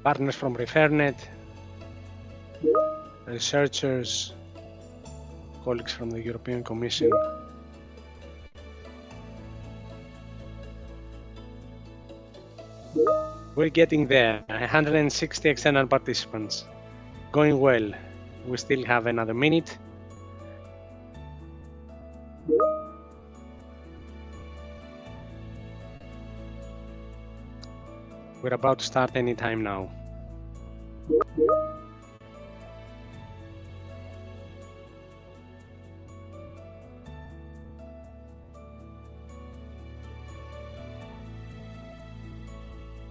partners from ReferNet, researchers, colleagues from the European Commission. We're getting there, 160 external participants. Going well. We still have another minute. We're about to start any time now.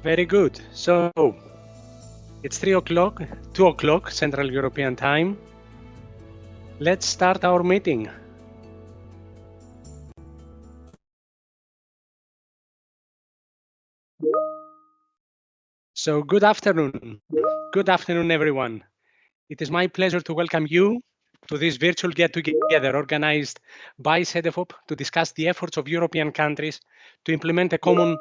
Very good. So it's 2 o'clock Central European Time. Let's start our meeting. So good afternoon. Good afternoon, everyone. It is my pleasure to welcome you to this virtual get-together organized by Cedefop to discuss the efforts of European countries to implement a common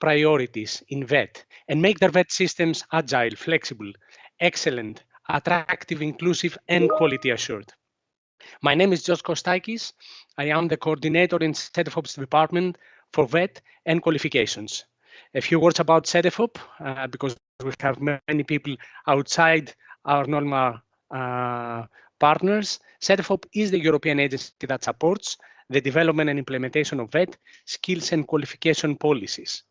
priorities in VET and make their VET systems agile, flexible, excellent, attractive, inclusive, and quality assured. My name is George Kostakis. I am the coordinator in Cedefop's department for VET and qualifications. A few words about Cedefop, because we have many people outside our normal partners. Cedefop is the European agency that supports the development and implementation of VET skills and qualification policies.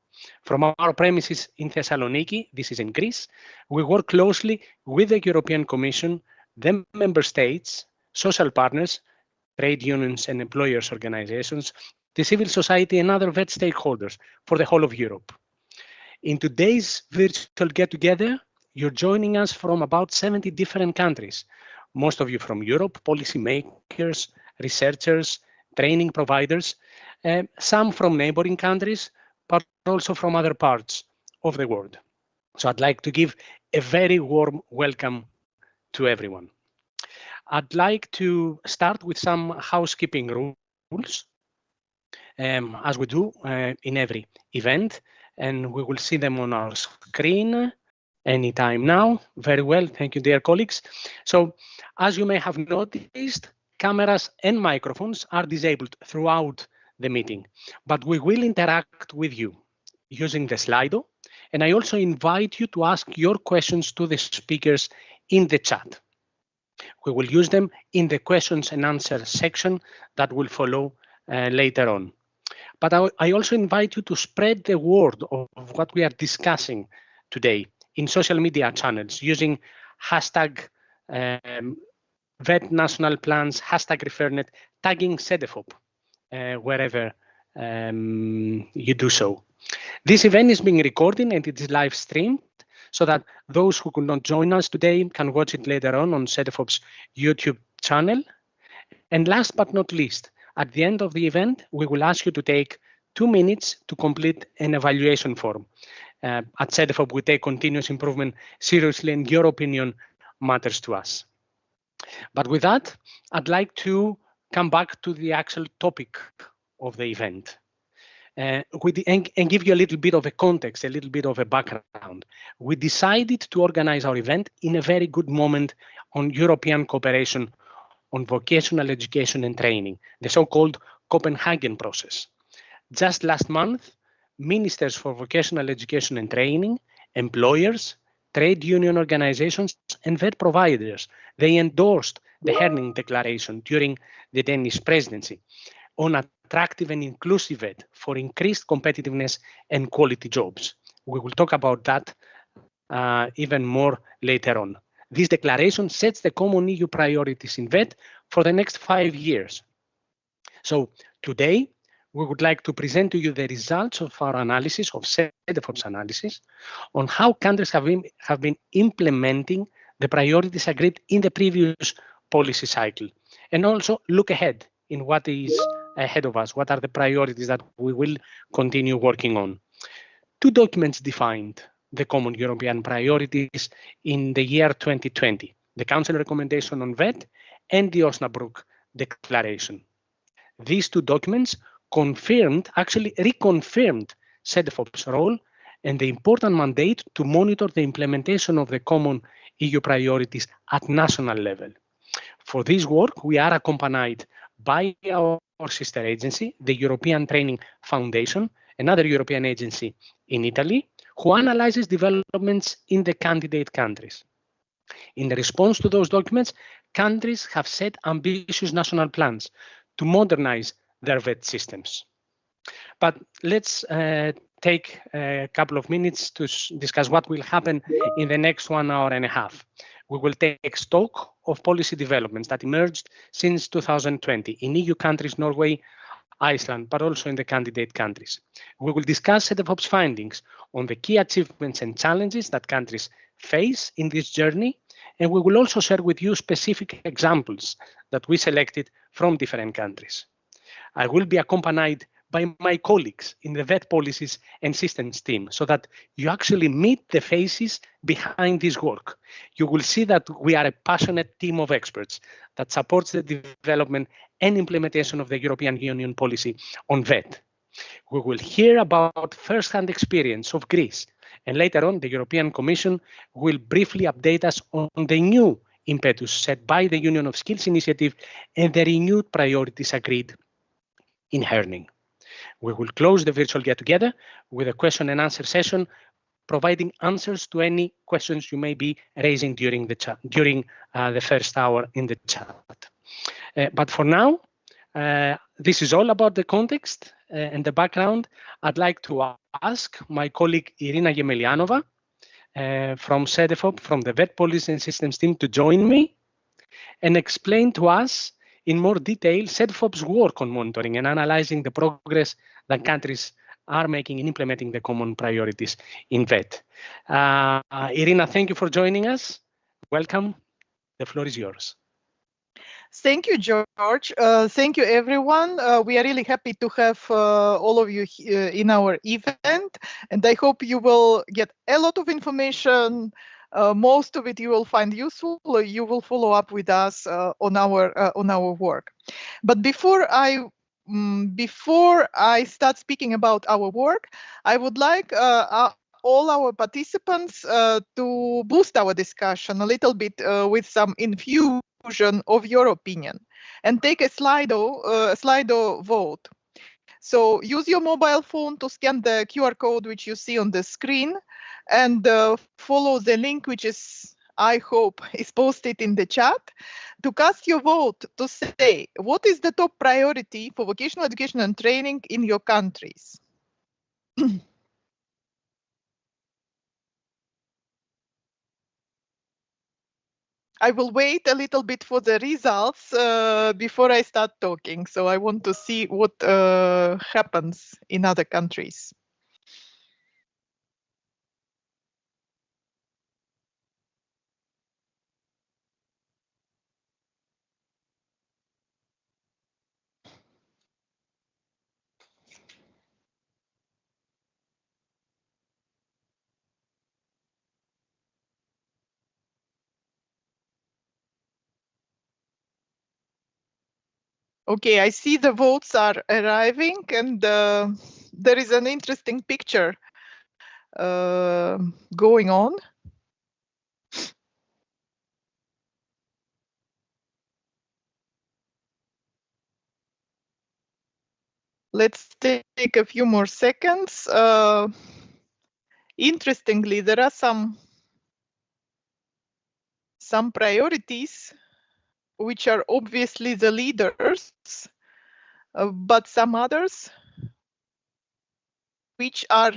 From our premises in Thessaloniki, this is in Greece, we work closely with the European Commission, the member states, social partners, trade unions and employers organizations, the civil society and other VET stakeholders for the whole of Europe. In today's virtual get-together, you're joining us from about 70 different countries, most of you from Europe, policymakers, researchers, training providers, some from neighboring countries, but also from other parts of the world. So I'd like to give a very warm welcome to everyone. I'd like to start with some housekeeping rules, as we do in every event, and we will see them on our screen anytime now. Very well, thank you, dear colleagues. So, as you may have noticed, cameras and microphones are disabled throughout the meeting, but we will interact with you using the Slido, and I also invite you to ask your questions to the speakers in the chat. We will use them in the questions and answers section that will follow later on. But I also invite you to spread the word of what we are discussing today in social media channels using hashtag VET national plans, hashtag ReferNet, tagging Cedefop wherever you do so. This event is being recorded and it is live streamed so that those who could not join us today can watch it later on Cedefop's YouTube channel. And last but not least, at the end of the event, we will ask you to take 2 minutes to complete an evaluation form. At Cedefop, we take continuous improvement seriously, and your opinion matters to us. But with that, I'd like to come back to the actual topic of the event and give you a little bit of a context, a little bit of a background. We decided to organize our event in a very good moment on European cooperation on vocational education and training, the so-called Copenhagen process. Just last month, ministers for vocational education and training, employers, trade union organizations, and VET providers, they endorsed the Herning Declaration during the Danish presidency on attractive and inclusive VET for increased competitiveness and quality jobs. We will talk about that even more later on. This declaration sets the common EU priorities in VET for the next 5 years. So today, we would like to present to you the results of our analysis, of Cedefop's analysis, on how countries have been implementing the priorities agreed in the previous policy cycle, and also look ahead in what is ahead of us, what are the priorities that we will continue working on. 2 documents defined the common European priorities in the year 2020, the Council recommendation on VET and the Osnabrück Declaration. These 2 documents confirmed, actually reconfirmed Cedefop's role and the important mandate to monitor the implementation of the common EU priorities at national level. For this work, we are accompanied by our sister agency, the European Training Foundation, another European agency in Italy, who analyzes developments in the candidate countries. In the response to those documents, countries have set ambitious national plans to modernize their VET systems. But let's take a couple of minutes to discuss what will happen in the next 1 hour and a half. We will take stock of policy developments that emerged since 2020 in EU countries, Norway, Iceland, but also in the candidate countries. We will discuss Cedefop's findings on the key achievements and challenges that countries face in this journey, and we will also share with you specific examples that we selected from different countries. I will be accompanied by my colleagues in the VET policies and systems team so that you actually meet the faces behind this work. You will see that we are a passionate team of experts that supports the development and implementation of the European Union policy on VET. We will hear about first-hand experience of Greece, and later on the European Commission will briefly update us on the new impetus set by the Union of Skills Initiative and the renewed priorities agreed in Herning. We will close the virtual get-together with a question and answer session, providing answers to any questions you may be raising during the chat, during the first hour in the chat. But for now, this is all about the context and the background. I'd like to ask my colleague Irina Yemelianova from Cedefop, from the VET Policy and Systems team, to join me and explain to us in more detail Cedefop's work on monitoring and analyzing the progress that countries are making in implementing the common priorities in VET. Irina, thank you for joining us. Welcome. The floor is yours. Thank you, George. Thank you, everyone. We are really happy to have all of you in our event, and I hope you will get a lot of information. Most of it you will find useful. You will follow up with us on our work. But before I start speaking about our work, I would like all our participants to boost our discussion a little bit with some infusion of your opinion, and take a Slido vote. So use your mobile phone to scan the QR code which you see on the screen, and follow the link which is, I hope, is posted in the chat, to cast your vote to say what is the top priority for vocational education and training in your countries. I will wait a little bit for the results before I start talking. So I want to see what happens in other countries. Okay, I see the votes are arriving, and there is an interesting picture going on. Let's take a few more seconds. Interestingly, there are some priorities which are obviously the leaders, but some others which are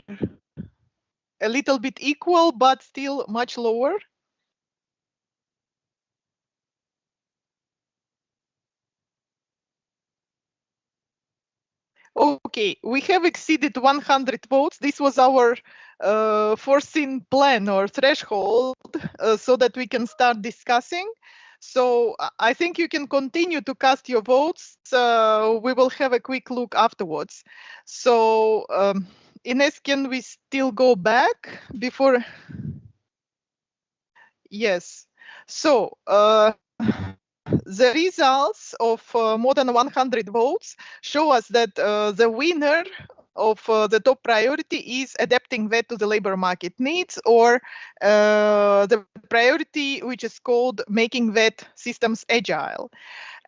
a little bit equal, but still much lower. Okay, we have exceeded 100 votes. This was our foreseen plan or threshold so that we can start discussing. So I think you can continue to cast your votes. We will have a quick look afterwards. So Ines, can we still go back before? Yes. So the results of more than 100 votes show us that the winner of the top priority is adapting VET to the labor market needs, or the priority which is called making VET systems agile.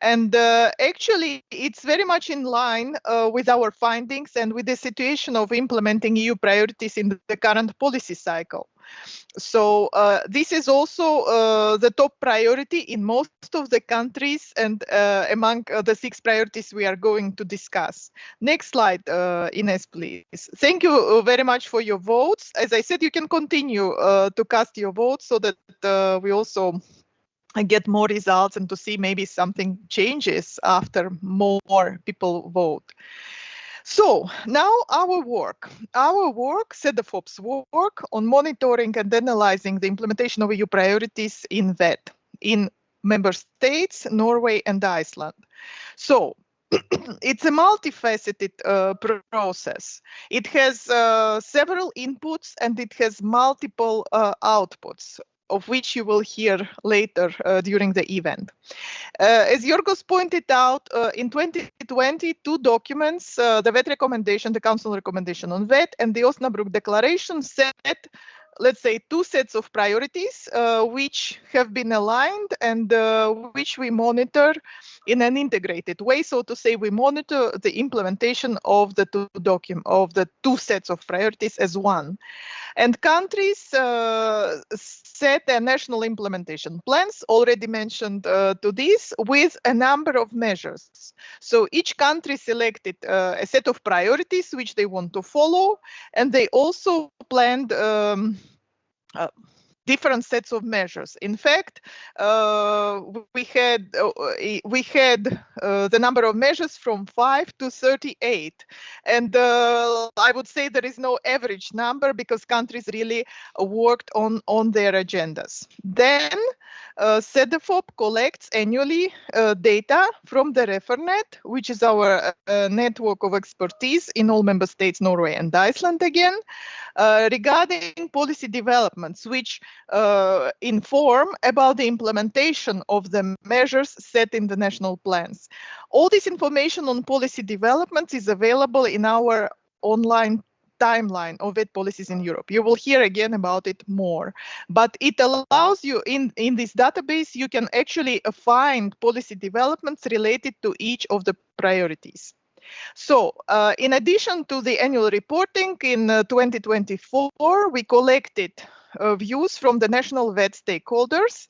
And actually, it's very much in line with our findings and with the situation of implementing EU priorities in the current policy cycle. So this is also the top priority in most of the countries and among the 6 priorities we are going to discuss. Next slide, Ines, please. Thank you very much for your votes. As I said, you can continue to cast your votes so that we also get more results and to see maybe something changes after more people vote. So now our work, Cedefop's work on monitoring and analyzing the implementation of EU priorities in VET in member states, Norway and Iceland. So it's a multifaceted process. It has several inputs and it has multiple outputs, of which you will hear later during the event. As Yorgos pointed out, in 2020, 2 documents, the VET recommendation, the Council recommendation on VET, and the Osnabrück Declaration set, let's say, 2 sets of priorities, which have been aligned and which we monitor in an integrated way. So to say, we monitor the implementation of the 2 sets of priorities as one. And countries set their national implementation plans, already mentioned to this, with a number of measures. So each country selected a set of priorities which they want to follow, and they also planned different sets of measures. In fact, we had the number of measures from 5 to 38, and I would say there is no average number because countries really worked on their agendas. Then Cedefop collects annually data from the ReferNet, which is our network of expertise in all member states, Norway and Iceland again, regarding policy developments, which inform about the implementation of the measures set in the national plans. All this information on policy developments is available in our online timeline of VET policies in Europe. You will hear again about it more, but it allows you in this database, you can actually find policy developments related to each of the priorities. So in addition to the annual reporting in 2024, we collected views from the national VET stakeholders,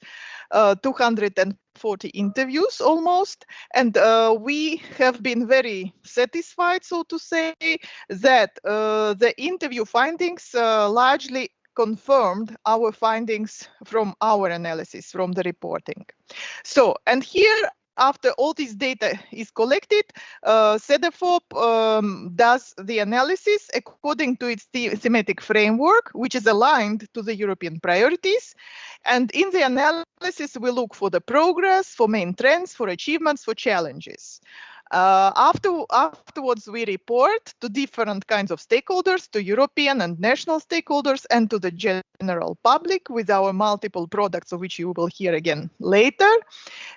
240 interviews almost, and we have been very satisfied, so to say, that the interview findings largely confirmed our findings from our analysis, from the reporting. So, and here, after all this data is collected, Cedefop does the analysis according to its thematic framework, which is aligned to the European priorities. And in the analysis, we look for the progress, for main trends, for achievements, for challenges. Afterwards, we report to different kinds of stakeholders, to European and national stakeholders, and to the general public with our multiple products, of which you will hear again later.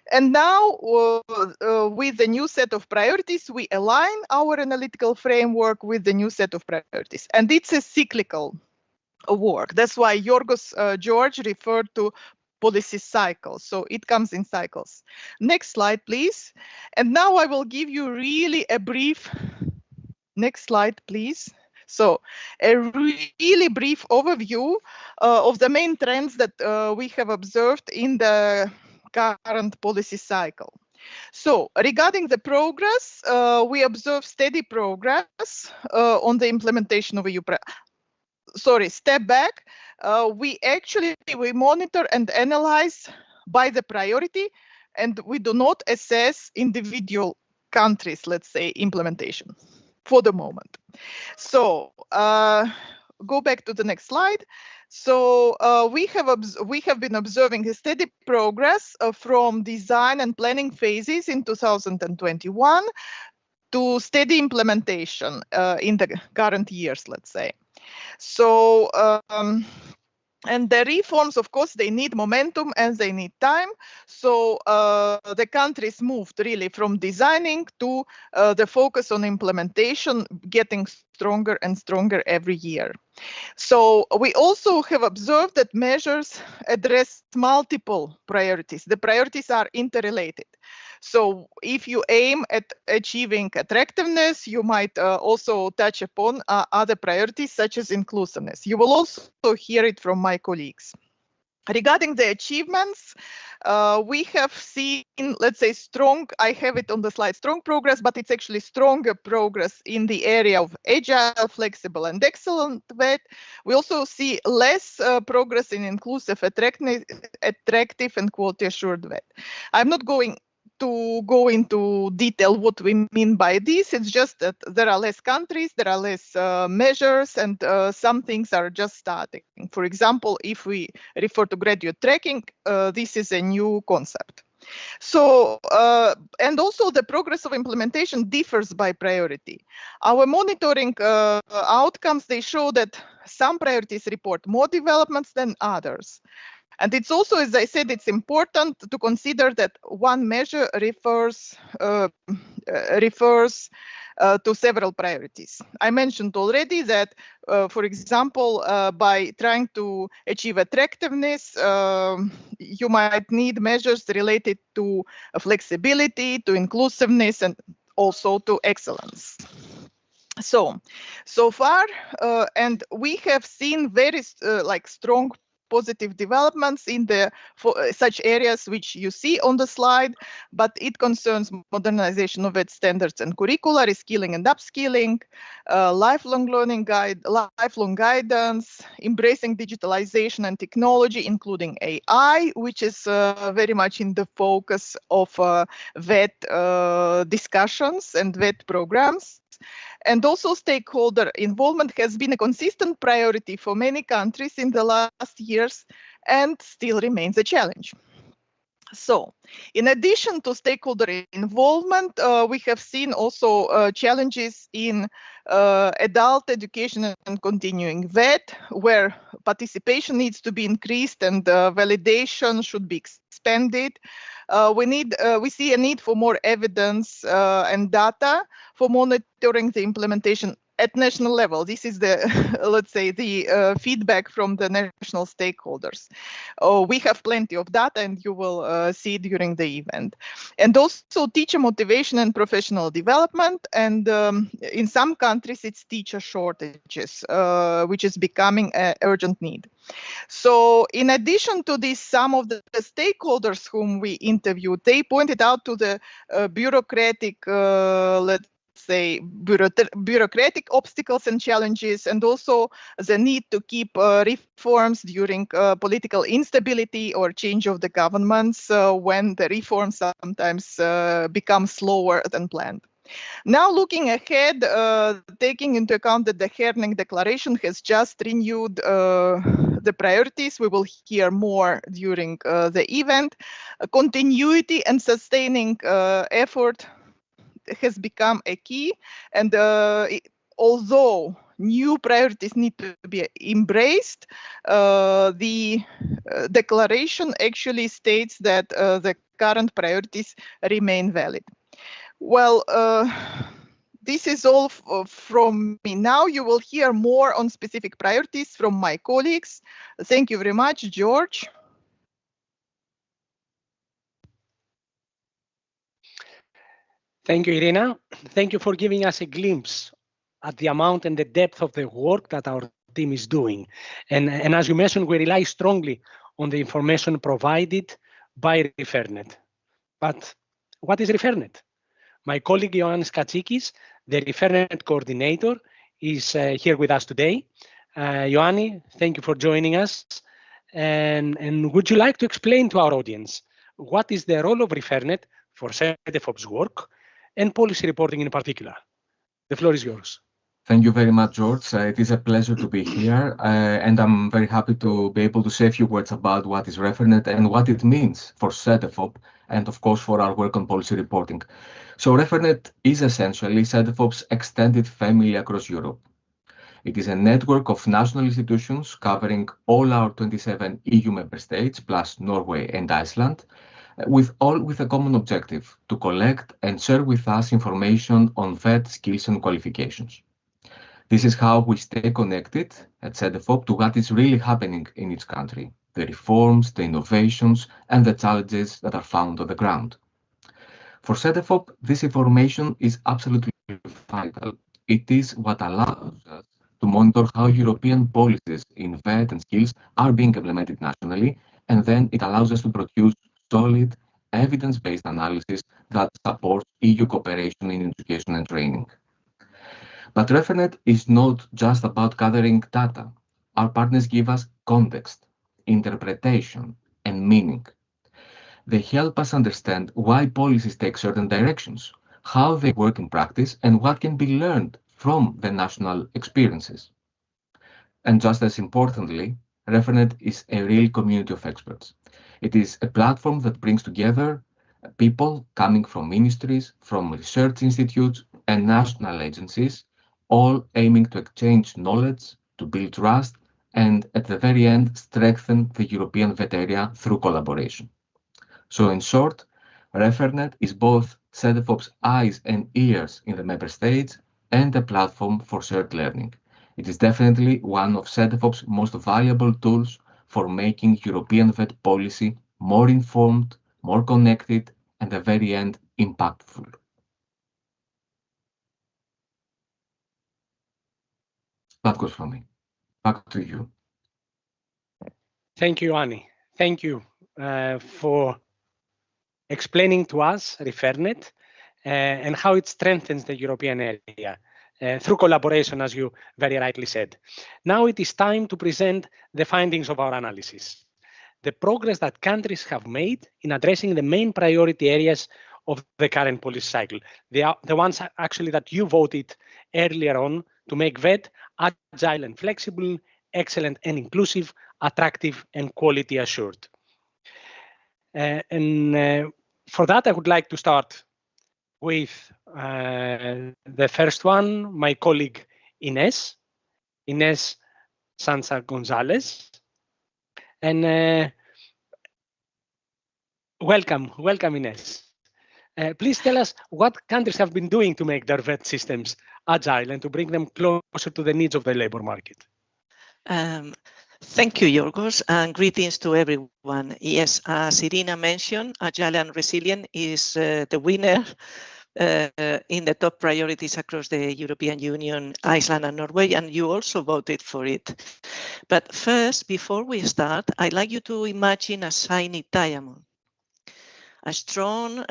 And now, with the new set of priorities, we align our analytical framework with the new set of priorities. And it's a cyclical work. That's why Yorgos George referred to policy cycles. So it comes in cycles. Next slide, please. And now I will give you really a brief, next slide, please. So a really brief overview of the main trends that we have observed in the current policy cycle. So regarding the progress, we observe steady progress on the implementation of EU. Sorry, step back. We monitor and analyze by the priority, and we do not assess individual countries, let's say, implementation for the moment. So go back to the next slide. So we have been observing a steady progress from design and planning phases in 2021 to steady implementation in the current years, let's say. So And the reforms, of course, they need momentum and they need time. So the countries moved really from designing to the focus on implementation, getting stronger and stronger every year. So we also have observed that measures address multiple priorities. The priorities are interrelated. So if you aim at achieving attractiveness, you might also touch upon other priorities such as inclusiveness. You will also hear it from my colleagues. Regarding the achievements, we have seen, let's say, strong, I have it on the slide, strong progress, but it's actually stronger progress in the area of agile, flexible, and excellent VET. We also see less progress in inclusive, attractive, and quality assured VET. I'm not going to go into detail what we mean by this. It's just that there are less countries, there are less measures, and some things are just starting. For example, if we refer to graduate tracking, this is a new concept. So, and also the progress of implementation differs by priority. Our monitoring outcomes, they show that some priorities report more developments than others. And it's also, as I said, it's important to consider that one measure refers to several priorities. I mentioned already that, for example, by trying to achieve attractiveness, you might need measures related to flexibility, to inclusiveness, and also to excellence. So far, and we have seen very strong positive developments in such areas which you see on the slide, but it concerns modernization of its standards and curricula, reskilling and upskilling, lifelong learning lifelong guidance, embracing digitalization and technology, including AI, which is very much in the focus of VET discussions and VET programs. And also stakeholder involvement has been a consistent priority for many countries in the last years and still remains a challenge. So, in addition to stakeholder involvement, we have seen also challenges in adult education and continuing VET, where participation needs to be increased and validation should be expanded. We see a need for more evidence and data for monitoring the implementation at national level. This is the, let's say, the feedback from the national stakeholders. We have plenty of data and you will see during the event. And also teacher motivation and professional development. And in some countries, it's teacher shortages, which is becoming an urgent need. So in addition to this, some of the stakeholders whom we interviewed, they pointed out to the bureaucratic, let's say, bureaucratic obstacles and challenges, and also the need to keep reforms during political instability or change of the governments when the reforms sometimes become slower than planned. Now looking ahead, taking into account that the Herning Declaration has just renewed the priorities, we will hear more during the event. Continuity and sustaining effort has become a key, and although new priorities need to be embraced, the declaration actually states that the current priorities remain valid. Well, this is all from me. Now you will hear more on specific priorities from my colleagues. Thank you very much, George. Thank you, Irina. Thank you for giving us a glimpse at the amount and the depth of the work that our team is doing. And as you mentioned, we rely strongly on the information provided by ReferNet. But what is ReferNet? My colleague Ioannis Katsikis, the ReferNet coordinator, is here with us today. Ioanni, thank you for joining us. And would you like to explain to our audience what is the role of ReferNet for Cedefop's work and policy reporting in particular? The floor is yours. Thank you very much, George. It is a pleasure to be here, and I'm very happy to be able to say a few words about what is ReferNet and what it means for Cedefop, and of course for our work on policy reporting. So ReferNet is essentially Cedefop's extended family across Europe. It is a network of national institutions covering all our 27 EU member states, plus Norway and Iceland, with a common objective, to collect and share with us information on VET skills and qualifications. This is how we stay connected at Cedefop to what is really happening in each country, the reforms, the innovations, and the challenges that are found on the ground. For Cedefop, this information is absolutely vital. It is what allows us to monitor how European policies in VET and skills are being implemented nationally, and then it allows us to produce solid, evidence-based analysis that supports EU cooperation in education and training. But ReferNet is not just about gathering data. Our partners give us context, interpretation, and meaning. They help us understand why policies take certain directions, how they work in practice, and what can be learned from the national experiences. And just as importantly, ReferNet is a real community of experts. It is a platform that brings together people coming from ministries, from research institutes, and national agencies, all aiming to exchange knowledge, to build trust, and at the very end, strengthen the European VET area through collaboration. So in short, ReferNet is both Cedefop's eyes and ears in the member states and a platform for shared learning. It is definitely one of Cedefop's most valuable tools for making European VET policy more informed, more connected, and at the very end, impactful. That goes from me. Back to you. Thank you, Annie. Thank you for explaining to us ReferNet and how it strengthens the European area through collaboration, as you very rightly said. Now it is time to present the findings of our analysis, the progress that countries have made in addressing the main priority areas of the current policy cycle, the ones actually that you voted earlier on to make VET agile and flexible, excellent and inclusive, attractive and quality assured. For that, I would like to start with the first one, my colleague Ines Sanza-Gonzalez. And welcome, Ines. Please tell us what countries have been doing to make their VET systems agile and to bring them closer to the needs of the labor market. Thank you, Yorgos, and greetings to everyone. Yes, as Irina mentioned, Agile and Resilient is the winner in the top priorities across the European Union, Iceland and Norway, and you also voted for it. But first, before we start, I'd like you to imagine a shiny diamond. A strong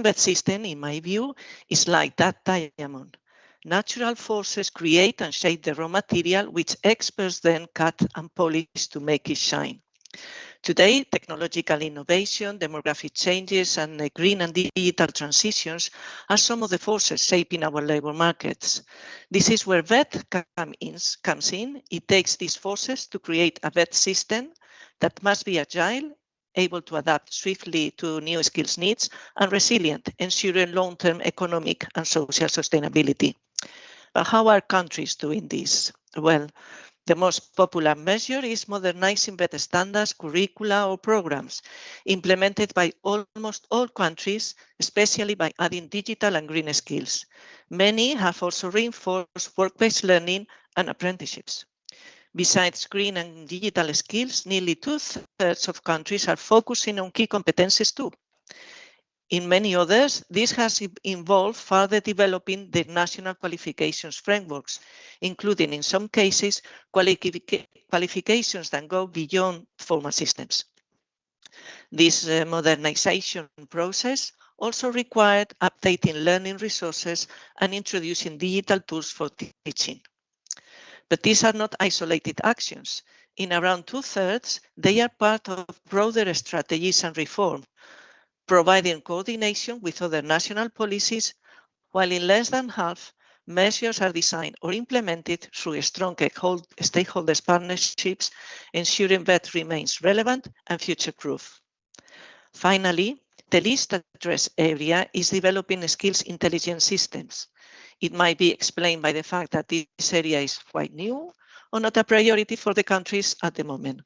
VET system, in my view, is like that diamond. Natural forces create and shape the raw material, which experts then cut and polish to make it shine. Today, technological innovation, demographic changes, and green and digital transitions are some of the forces shaping our labor markets. This is where VET comes in. It takes these forces to create a VET system that must be agile, able to adapt swiftly to new skills needs, and resilient, ensuring long-term economic and social sustainability. But how are countries doing this? Well, the most popular measure is modernizing VET standards, curricula, or programs implemented by almost all countries, especially by adding digital and green skills. Many have also reinforced work-based learning and apprenticeships. Besides green and digital skills, nearly 2/3 of countries are focusing on key competencies too. In many others, this has involved further developing the national qualifications frameworks, including, in some cases, qualifications that go beyond formal systems. This modernization process also required updating learning resources and introducing digital tools for teaching. But these are not isolated actions. In around 2/3, they are part of broader strategies and reform, providing coordination with other national policies, while in less than half, measures are designed or implemented through strong stakeholders partnerships, ensuring VET remains relevant and future-proof. Finally, the least addressed area is developing skills intelligence systems. It might be explained by the fact that this area is quite new or not a priority for the countries at the moment.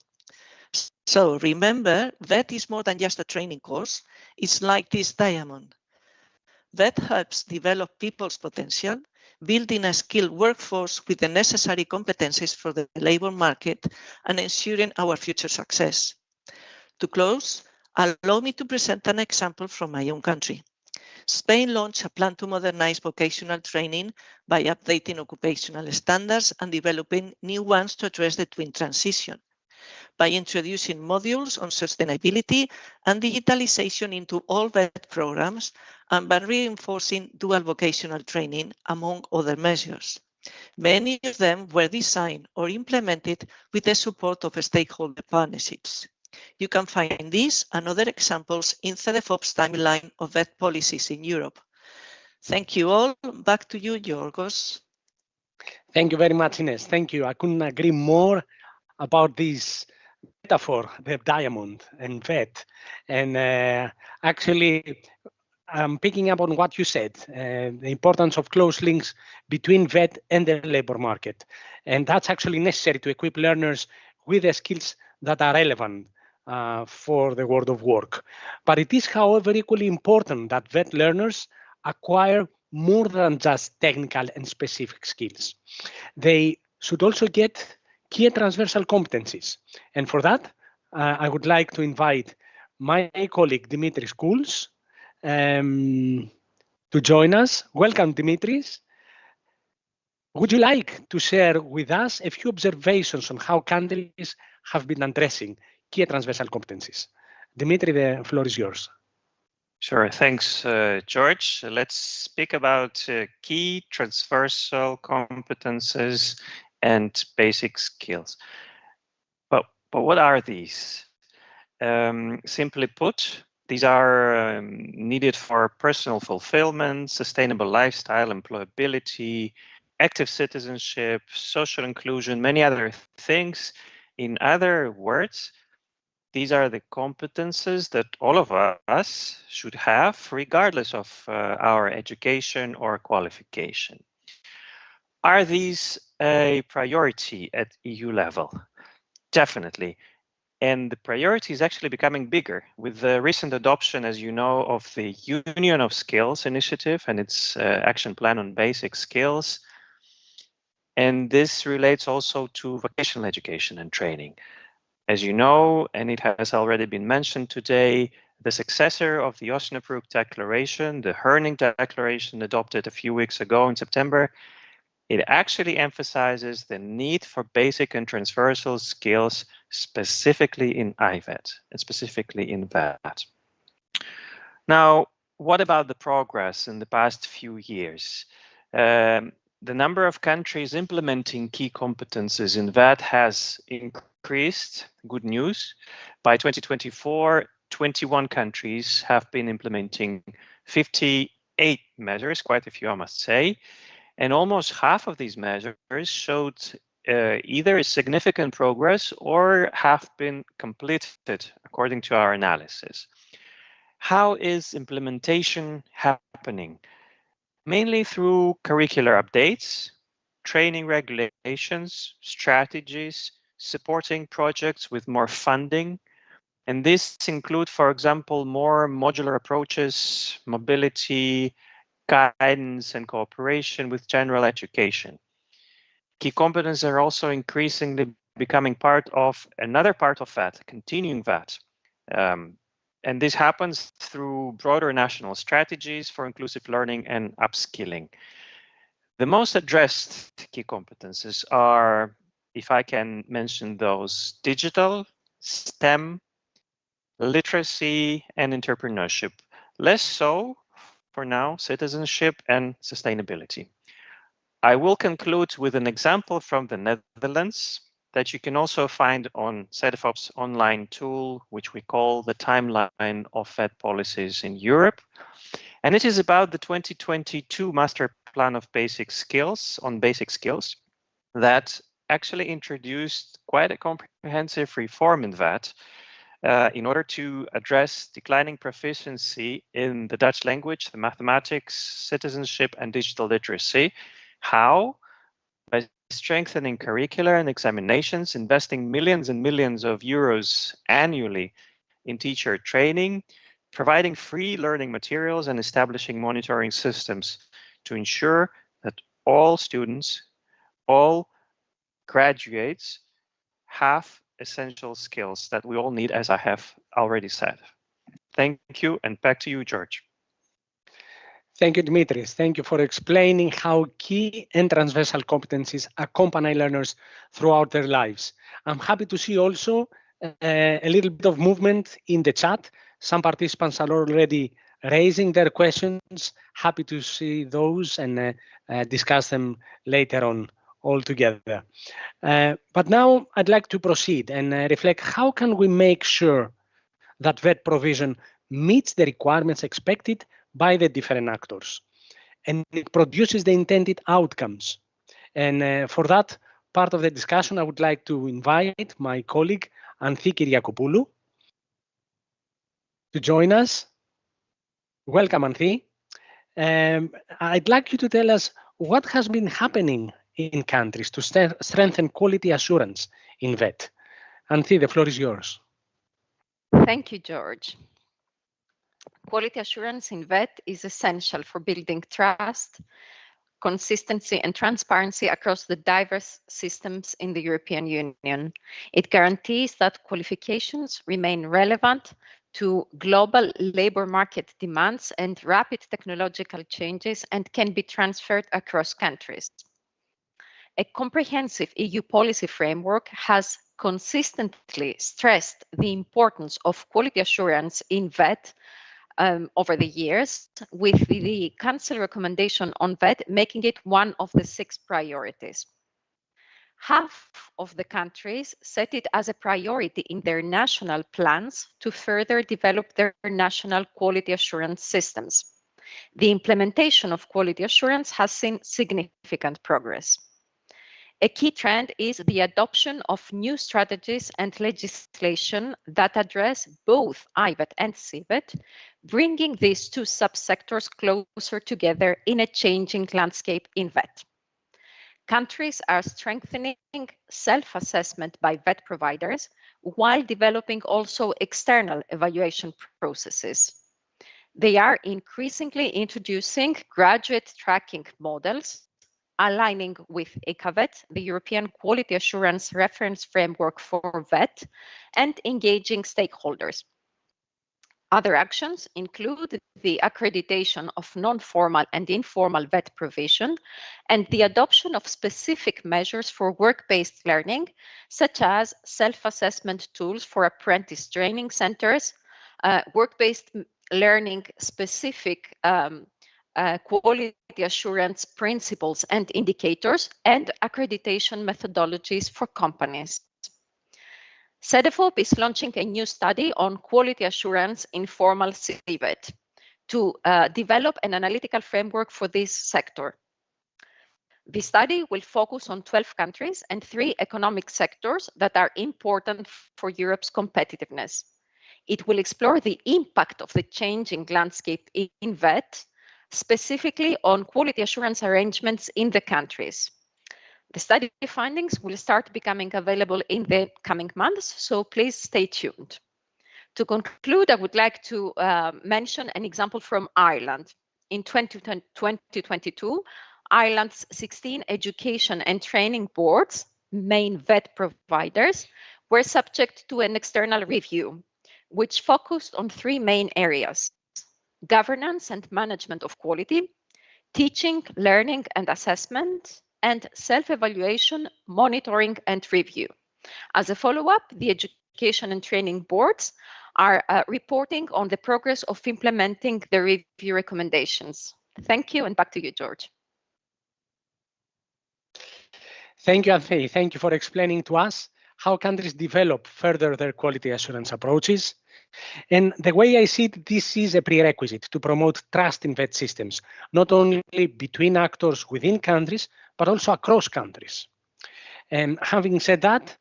So remember, VET is more than just a training course. It's like this diamond. VET helps develop people's potential, building a skilled workforce with the necessary competencies for the labor market and ensuring our future success. To close, allow me to present an example from my own country. Spain launched a plan to modernize vocational training by updating occupational standards and developing new ones to address the twin transition, by introducing modules on sustainability and digitalization into all VET programs, and by reinforcing dual vocational training, among other measures. Many of them were designed or implemented with the support of stakeholder partnerships. You can find these and other examples in Cedefop's timeline of VET policies in Europe. Thank you all. Back to you, Yorgos. Thank you very much, Ines. Thank you. I couldn't agree more about this metaphor, the diamond and VET. And actually, picking up on what you said, the importance of close links between VET and the labor market. And that's actually necessary to equip learners with the skills that are relevant for the world of work. But it is, however, equally important that VET learners acquire more than just technical and specific skills. They should also get key transversal competencies. And for that, I would like to invite my colleague, Dimitris Kouls, to join us. Welcome, Dimitris. Would you like to share with us a few observations on how countries have been addressing key transversal competencies? Dimitri, the floor is yours. Sure, thanks, George. Let's speak about key transversal competences and basic skills. But what are these? Simply put, these are needed for personal fulfillment, sustainable lifestyle, employability, active citizenship, social inclusion, many other things. In other words, these are the competences that all of us should have, regardless of our education or qualification. Are these a priority at EU level? Definitely. And the priority is actually becoming bigger with the recent adoption, as you know, of the Union of Skills initiative and its action plan on basic skills. And this relates also to vocational education and training. As you know, and it has already been mentioned today, the successor of the Osnabrück Declaration, the Herning Declaration adopted a few weeks ago in September, it actually emphasizes the need for basic and transversal skills, specifically in IVET and specifically in VET. Now, what about the progress in the past few years? The number of countries implementing key competences in VET has increased. Good news. By 2024, 21 countries have been implementing 58 measures, quite a few, I must say. And almost half of these measures showed either significant progress or have been completed, according to our analysis. How is implementation happening? Mainly through curricular updates, training regulations, strategies, supporting projects with more funding. And this includes, for example, more modular approaches, mobility, guidance, and cooperation with general education. Key competences are also increasingly becoming another part of VET, continuing VET. And this happens through broader national strategies for inclusive learning and upskilling. The most addressed key competences are, if I can mention those, digital, STEM, literacy, and entrepreneurship. Less so, for now, citizenship and sustainability. I will conclude with an example from the Netherlands that you can also find on Cedefop's online tool, which we call the timeline of VET policies in Europe. And it is about the 2022 Master Plan of Basic Skills that actually introduced quite a comprehensive reform in VET, in order to address declining proficiency in the Dutch language, the mathematics, citizenship, and digital literacy. How? By strengthening curricula and examinations, investing millions and millions of euros annually in teacher training, providing free learning materials, and establishing monitoring systems to ensure that all students, all graduates have essential skills that we all need, as I have already said. Thank you, and back to you, George. Thank you, Dimitris. Thank you for explaining how key and transversal competencies accompany learners throughout their lives. I'm happy to see also a little bit of movement in the chat. Some participants are already raising their questions. Happy to see those and discuss them later on all together. But now I'd like to proceed and reflect how can we make sure that VET provision meets the requirements expected by the different actors and it produces the intended outcomes. And for that part of the discussion, I would like to invite my colleague Anthi Kyriakopoulou to join us. Welcome, Anthi. I'd like you to tell us what has been happening in countries to strengthen quality assurance in VET. Anthi, the floor is yours. Thank you, George. Quality assurance in VET is essential for building trust, consistency, and transparency across the diverse systems in the European Union. It guarantees that qualifications remain relevant to global labor market demands and rapid technological changes and can be transferred across countries. A comprehensive EU policy framework has consistently stressed the importance of quality assurance in VET over the years, with the Council recommendation on VET making it one of the 6 priorities. Half of the countries set it as a priority in their national plans to further develop their national quality assurance systems. The implementation of quality assurance has seen significant progress. A key trend is the adoption of new strategies and legislation that address both IVET and CVET, bringing these 2 subsectors closer together in a changing landscape in VET. Countries are strengthening self-assessment by VET providers while developing also external evaluation processes. They are increasingly introducing graduate tracking models, aligning with ECAVET, the European Quality Assurance Reference Framework for VET, and engaging stakeholders. Other actions include the accreditation of non-formal and informal VET provision and the adoption of specific measures for work-based learning, such as self-assessment tools for apprentice training centers, work-based learning specific quality assurance principles and indicators, and accreditation methodologies for companies. Cedefop is launching a new study on quality assurance in formal CVET to develop an analytical framework for this sector. The study will focus on 12 countries and 3 economic sectors that are important for Europe's competitiveness. It will explore the impact of the changing landscape in VET, specifically on quality assurance arrangements in the countries. The study findings will start becoming available in the coming months, so please stay tuned. To conclude, I would like to mention an example from Ireland. In 2022, Ireland's 16 education and training boards, main VET providers, were subject to an external review, which focused on 3 main areas: governance and management of quality, teaching, learning and assessment, and self-evaluation, monitoring and review. As a follow-up, the education and training boards are reporting on the progress of implementing the review recommendations. Thank you, and back to you, George. Thank you, Anthi. Thank you for explaining to us how countries develop further their quality assurance approaches. And the way I see it, this is a prerequisite to promote trust in VET systems, not only between actors within countries, but also across countries. And having said that,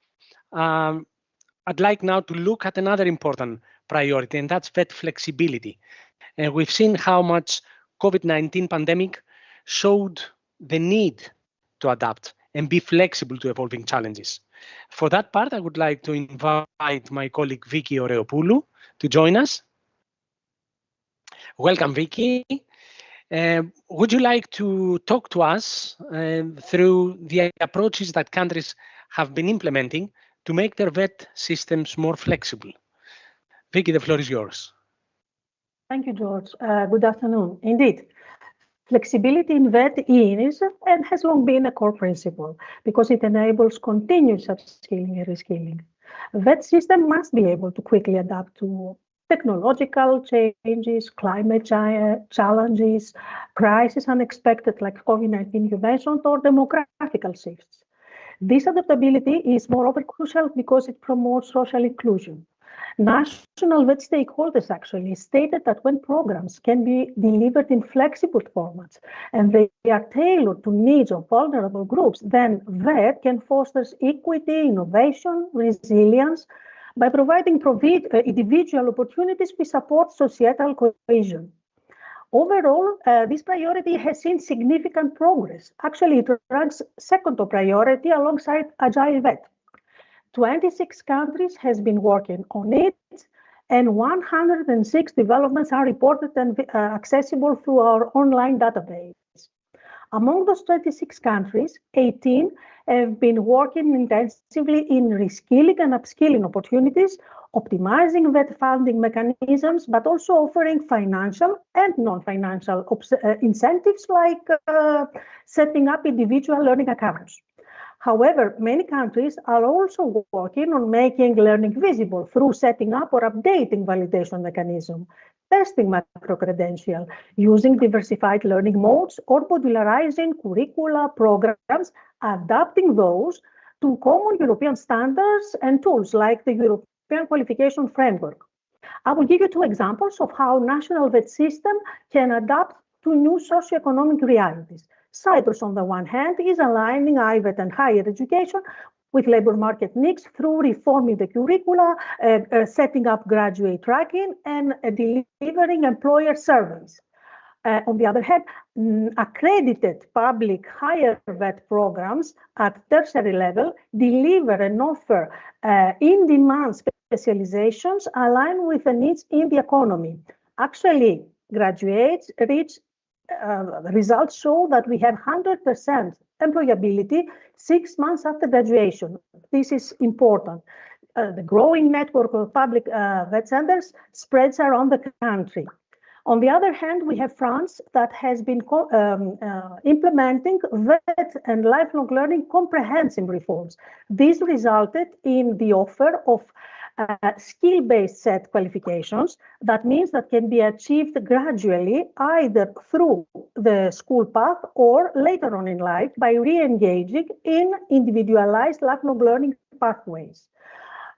I'd like now to look at another important priority, and that's vet flexibility. And we've seen how much COVID-19 pandemic showed the need to adapt and be flexible to evolving challenges. For that part, I would like to invite my colleague Vicky Oreopoulou to join us. Welcome, Vicky. Would you like to talk to us through the approaches that countries have been implementing to make their vet systems more flexible? Vicky, the floor is yours. Thank you, George. Good afternoon. Indeed, flexibility in vet is and has long been a core principle because it enables continuous upskilling and reskilling. A vet system must be able to quickly adapt to technological changes, climate challenges, crises unexpected like COVID-19 you mentioned, or demographical shifts. This adaptability is moreover crucial because it promotes social inclusion. National vet stakeholders actually stated that when programs can be delivered in flexible formats and they are tailored to needs of vulnerable groups, then vet can foster equity, innovation, resilience. By providing individual opportunities, we support societal cohesion. Overall, this priority has seen significant progress. Actually, it ranks second to priority alongside Agile Vet. 26 countries has been working on it, and 106 developments are reported and accessible through our online database. Among those 26 countries, 18 have been working intensively in reskilling and upskilling opportunities, optimizing vet funding mechanisms, but also offering financial and non-financial incentives like setting up individual learning accounts. However, many countries are also working on making learning visible through setting up or updating validation mechanism, testing macro-credential, using diversified learning modes, or modularizing curricula programs, adapting those to common European standards and tools like the European Qualification Framework. I will give you two examples of how national vet system can adapt to new socioeconomic realities. Cyprus, on the one hand, is aligning IVET and higher education with labor market needs through reforming the curricula, setting up graduate tracking, and delivering employer surveys. On the other hand, accredited public higher vet programs at tertiary level deliver and offer in-demand specializations aligned with the needs in the economy. Actually, graduates reach results show that we have 100% employability 6 months after graduation. This is important. The growing network of public vet centers spreads around the country. On the other hand, we have France that has been implementing vet and lifelong learning comprehensive reforms. This resulted in the offer of skill-based set qualifications. That means that can be achieved gradually either through the school path or later on in life by re-engaging in individualized lifelong learning pathways.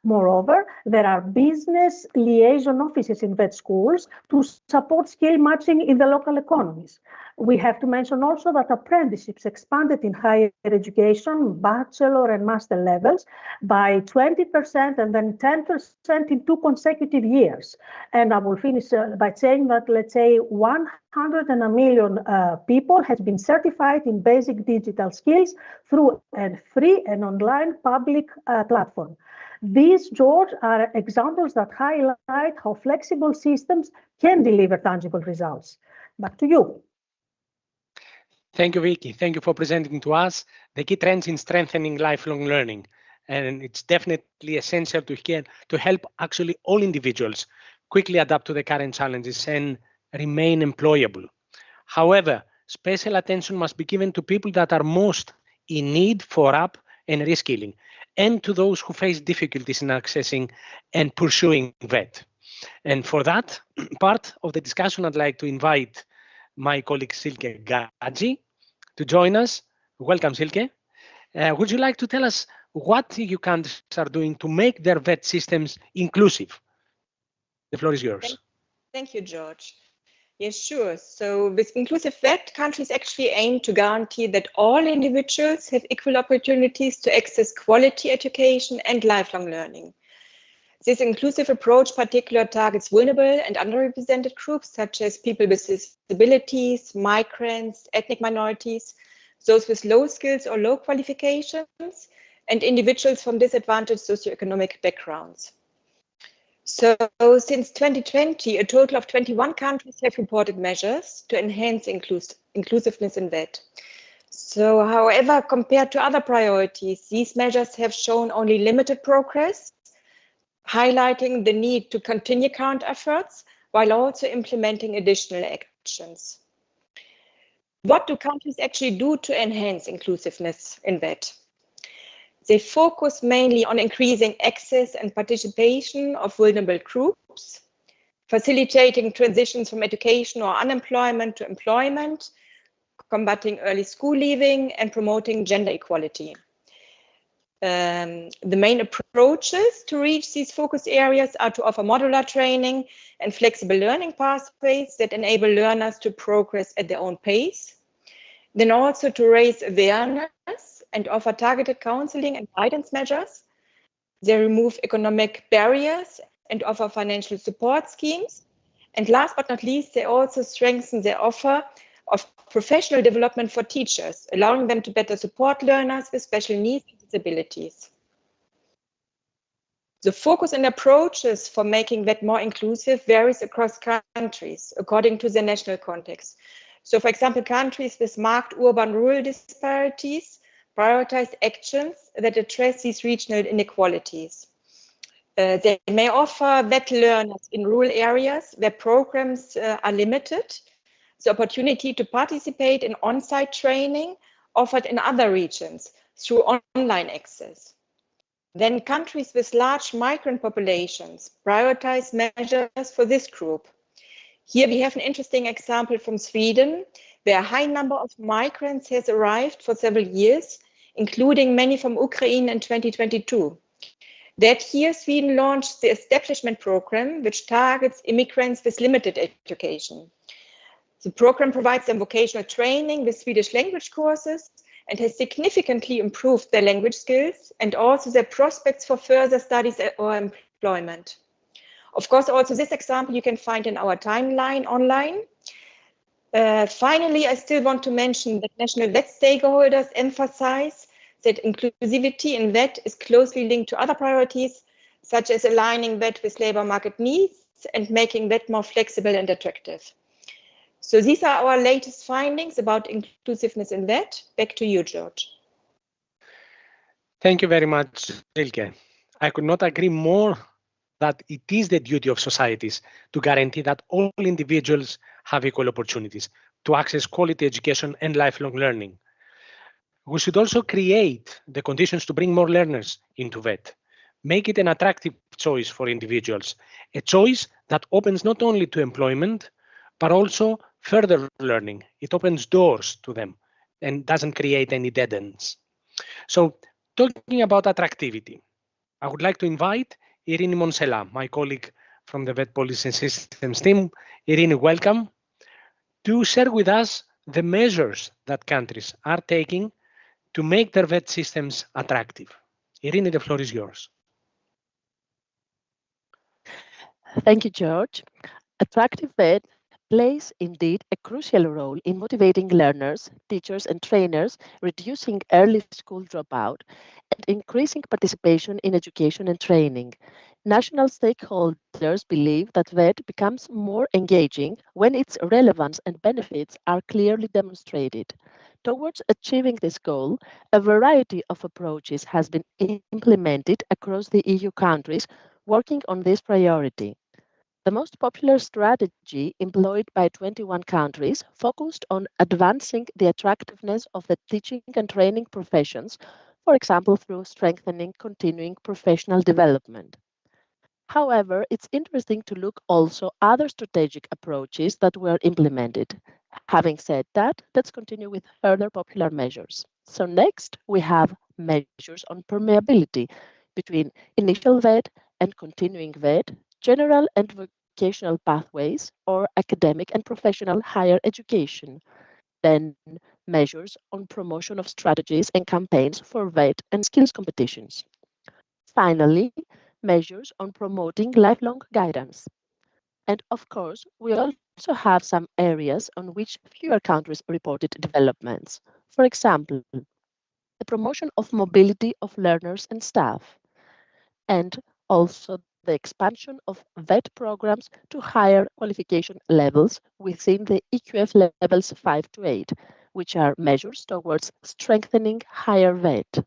Moreover, there are business liaison offices in vet schools to support skill matching in the local economies. We have to mention also that apprenticeships expanded in higher education, bachelor and master levels by 20% and then 10% in 2 consecutive years. And I will finish by saying that, let's say, 100 million people has been certified in basic digital skills through a free and online public platform. These, George, are examples that highlight how flexible systems can deliver tangible results. Back to you. Thank you, Vicky. Thank you for presenting to us the key trends in strengthening lifelong learning. And it's definitely essential to help actually all individuals quickly adapt to the current challenges and remain employable. However, special attention must be given to people that are most in need for up and reskilling, and to those who face difficulties in accessing and pursuing vet. And for that part of the discussion, I'd like to invite my colleague Silke Gadji to join us. Welcome, Silke. Would you like to tell us what EU countries are doing to make their vet systems inclusive? The floor is yours. Thank you, George. Yes, sure. So with inclusive vet, countries actually aim to guarantee that all individuals have equal opportunities to access quality education and lifelong learning. This inclusive approach particularly targets vulnerable and underrepresented groups such as people with disabilities, migrants, ethnic minorities, those with low skills or low qualifications, and individuals from disadvantaged socioeconomic backgrounds. So since 2020, a total of 21 countries have reported measures to enhance inclusiveness in VET. So however, compared to other priorities, these measures have shown only limited progress, highlighting the need to continue current efforts while also implementing additional actions. What do countries actually do to enhance inclusiveness in VET? They focus mainly on increasing access and participation of vulnerable groups, facilitating transitions from education or unemployment to employment, combating early school leaving, and promoting gender equality. The main approaches to reach these focus areas are to offer modular training and flexible learning pathways that enable learners to progress at their own pace. Then also to raise awareness and offer targeted counseling and guidance measures. They remove economic barriers and offer financial support schemes. And last but not least, they also strengthen their offer of professional development for teachers, allowing them to better support learners with special needs and disabilities. The focus and approaches for making VET more inclusive varies across countries according to their national context. So, for example, countries with marked urban-rural disparities prioritize actions that address these regional inequalities. They may offer VET learners in rural areas where programs are limited the opportunity to participate in on-site training offered in other regions through online access. Then countries with large migrant populations prioritize measures for this group. Here we have an interesting example from Sweden, where a high number of migrants has arrived for several years, including many from Ukraine in 2022. That year, Sweden launched the establishment program, which targets immigrants with limited education. The program provides them vocational training with Swedish language courses and has significantly improved their language skills and also their prospects for further studies or employment. Of course, also this example you can find in our timeline online. Finally, I still want to mention that national VET stakeholders emphasize that inclusivity in VET is closely linked to other priorities, such as aligning VET with labor market needs and making VET more flexible and attractive. So these are our latest findings about inclusiveness in VET. Back to you, George. Thank you very much, Silke. I could not agree more that it is the duty of societies to guarantee that all individuals have equal opportunities to access quality education and lifelong learning. We should also create the conditions to bring more learners into VET, make it an attractive choice for individuals, a choice that opens not only to employment, but also further learning. It opens doors to them and doesn't create any dead ends. So talking about attractivity, I would like to invite Irini Monsela, my colleague from the VET Policy and Systems team. Irini, welcome, to share with us the measures that countries are taking to make their VET systems attractive. Irini, the floor is yours. Thank you, George. Attractive VET plays indeed a crucial role in motivating learners, teachers, and trainers, reducing early school dropout, and increasing participation in education and training. National stakeholders believe that VET becomes more engaging when its relevance and benefits are clearly demonstrated. Towards achieving this goal, a variety of approaches has been implemented across the EU countries working on this priority. The most popular strategy employed by 21 countries focused on advancing the attractiveness of the teaching and training professions, for example, through strengthening continuing professional development. However, it's interesting to look also other strategic approaches that were implemented. Having said that, let's continue with further popular measures. So next, we have measures on permeability between initial VET and continuing VET, general and vocational pathways, or academic and professional higher education. Then measures on promotion of strategies and campaigns for VET and skills competitions. Finally, measures on promoting lifelong guidance. And of course, we also have some areas on which fewer countries reported developments. For example, the promotion of mobility of learners and staff, and also the expansion of VET programs to higher qualification levels within the EQF levels 5 to 8, which are measures towards strengthening higher VET.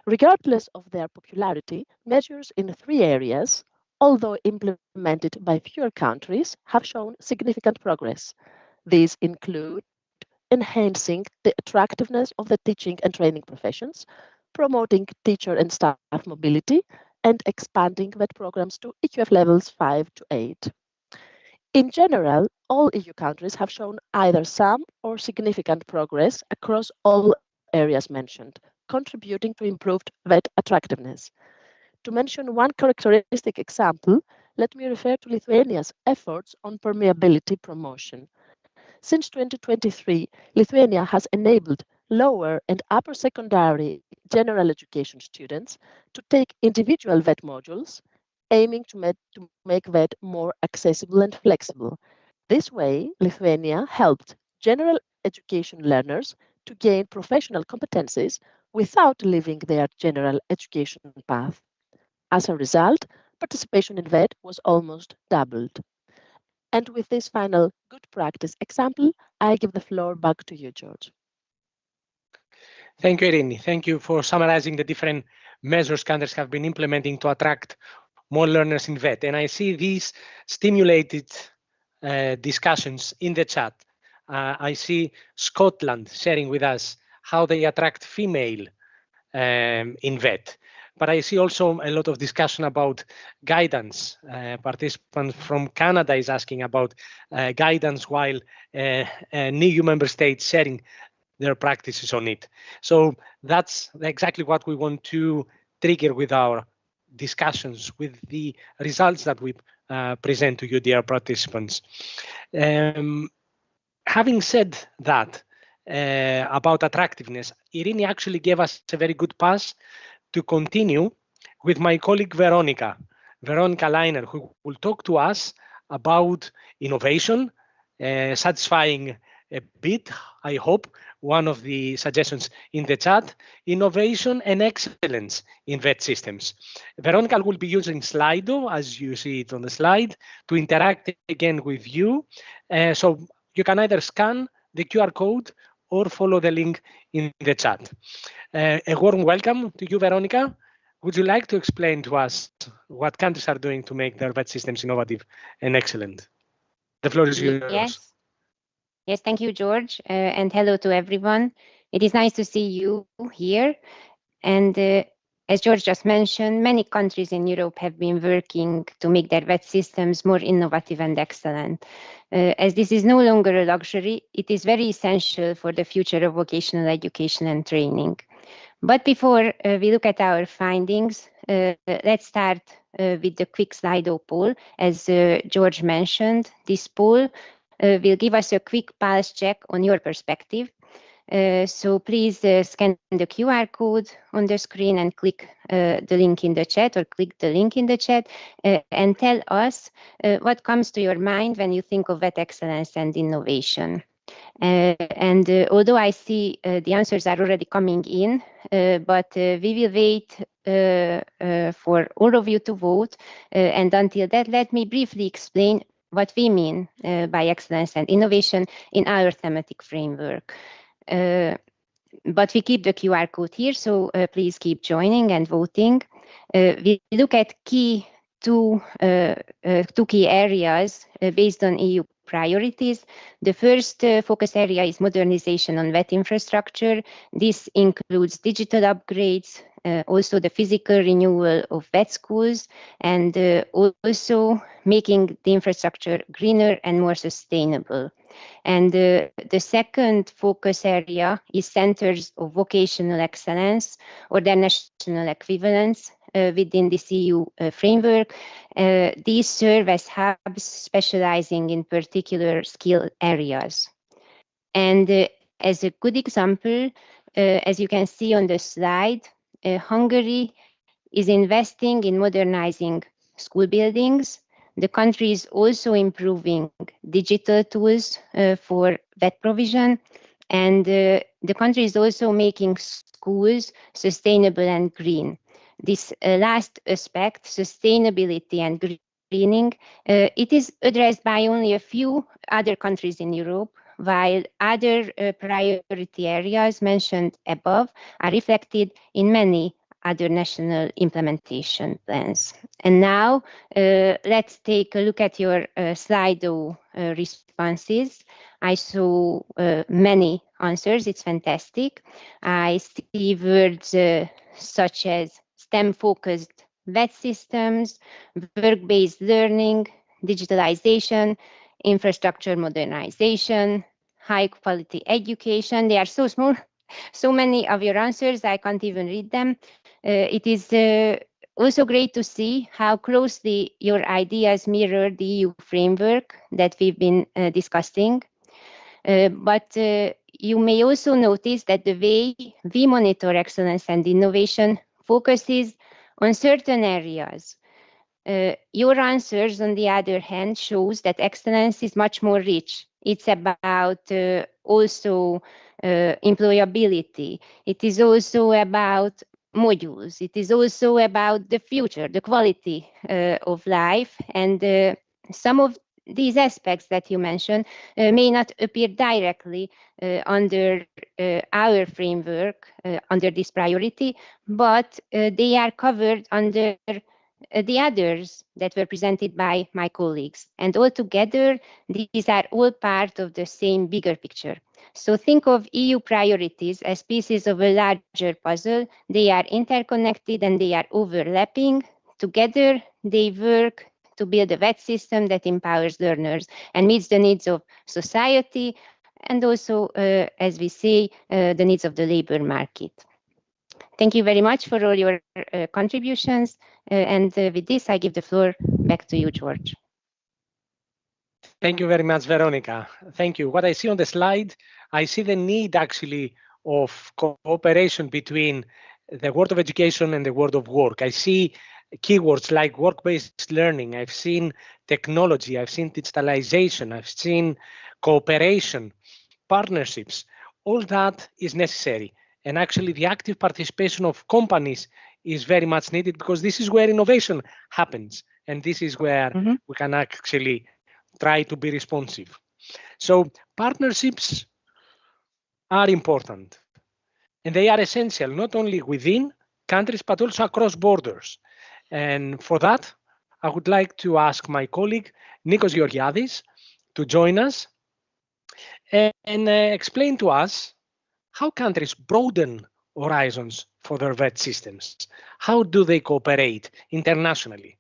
Regardless of their popularity, measures in 3 areas, although implemented by fewer countries, have shown significant progress. These include enhancing the attractiveness of the teaching and training professions, promoting teacher and staff mobility, and expanding VET programs to EQF levels 5 to 8. In general, all EU countries have shown either some or significant progress across all areas mentioned, contributing to improved VET attractiveness. To mention one characteristic example, let me refer to Lithuania's efforts on permeability promotion. Since 2023, Lithuania has enabled lower and upper secondary general education students to take individual VET modules, aiming to make VET more accessible and flexible. This way, Lithuania helped general education learners to gain professional competencies without leaving their general education path. As a result, participation in VET was almost doubled. And with this final good practice example, I give the floor back to you, George. Thank you, Irini. Thank you for summarizing the different measures countries have been implementing to attract more learners in VET. And I see these stimulated discussions in the chat. I see Scotland sharing with us how they attract female in VET. But I see also a lot of discussion about guidance. Participant from Canada is asking about guidance, while EU member states sharing their practices on it. So that's exactly what we want to trigger with our discussions, with the results that we present to you, dear participants. Having said that, about attractiveness, Irini actually gave us a very good pass to continue with my colleague Veronica Leiner, who will talk to us about innovation, satisfying a bit, I hope, one of the suggestions in the chat, innovation and excellence in VET systems. Veronica will be using Slido, as you see it on the slide, to interact again with you. So you can either scan the QR code or follow the link in the chat. A warm welcome to you, Veronica. Would you like to explain to us what countries are doing to make their VET systems innovative and excellent? The floor is yours. Yes, thank you, George, and hello to everyone. It is nice to see you here. And as George just mentioned, many countries in Europe have been working to make their VET systems more innovative and excellent. As this is no longer a luxury, it is very essential for the future of vocational education and training. But before we look at our findings, let's start with the quick Slido poll. As George mentioned, this poll will give us a quick pulse check on your perspective. So please scan the QR code on the screen and click the link in the chat, or click the link in the chat and tell us what comes to your mind when you think of VET excellence and innovation. And although I see the answers are already coming in, but we will wait for all of you to vote. And until that, let me briefly explain what we mean by excellence and innovation in our thematic framework. But we keep the QR code here, so please keep joining and voting. We look at two key areas based on EU priorities. The first focus area is modernization on VET infrastructure. This includes digital upgrades, also the physical renewal of VET schools, and also making the infrastructure greener and more sustainable. And the second focus area is centers of vocational excellence, or their national equivalents within this EU framework. These serve as hubs specializing in particular skill areas. And as a good example, as you can see on the slide, Hungary is investing in modernizing school buildings. The country is also improving digital tools for vet provision, and the country is also making schools sustainable and green. This last aspect, sustainability and greening, it is addressed by only a few other countries in Europe, while other priority areas mentioned above are reflected in many other national implementation plans. And now let's take a look at your Slido responses. I saw many answers. It's fantastic. I see words such as STEM-focused vet systems, work-based learning, digitalization, infrastructure modernization, high-quality education. They are so small. So many of your answers, I can't even read them. It is also great to see how closely your ideas mirror the EU framework that we've been discussing. But you may also notice that the way we monitor excellence and innovation focuses on certain areas. Your answers, on the other hand, shows that excellence is much more rich. It's about also employability. It is also about modules. It is also about the future, the quality of life. And some of these aspects that you mentioned may not appear directly under our framework, under this priority, but they are covered under the others that were presented by my colleagues. And altogether, these are all part of the same bigger picture. So think of EU priorities as pieces of a larger puzzle. They are interconnected and they are overlapping. Together, they work to build a vet system that empowers learners and meets the needs of society and also, as we say, the needs of the labor market. Thank you very much for all your contributions. And with this, I give the floor back to you, George. Thank you very much, Veronica. Thank you. What I see on the slide, I see the need actually of cooperation between the world of education and the world of work. I see keywords like work-based learning. I've seen technology. I've seen digitalization. I've seen cooperation, partnerships. All that is necessary. And actually, the active participation of companies is very much needed because this is where innovation happens. And this is where we can actually try to be responsive. So partnerships are important. And they are essential, not only within countries, but also across borders. And for that, I would like to ask my colleague, Nikos Georgiadis, to join us and explain to us how countries broaden horizons for their vet systems. How do they cooperate internationally?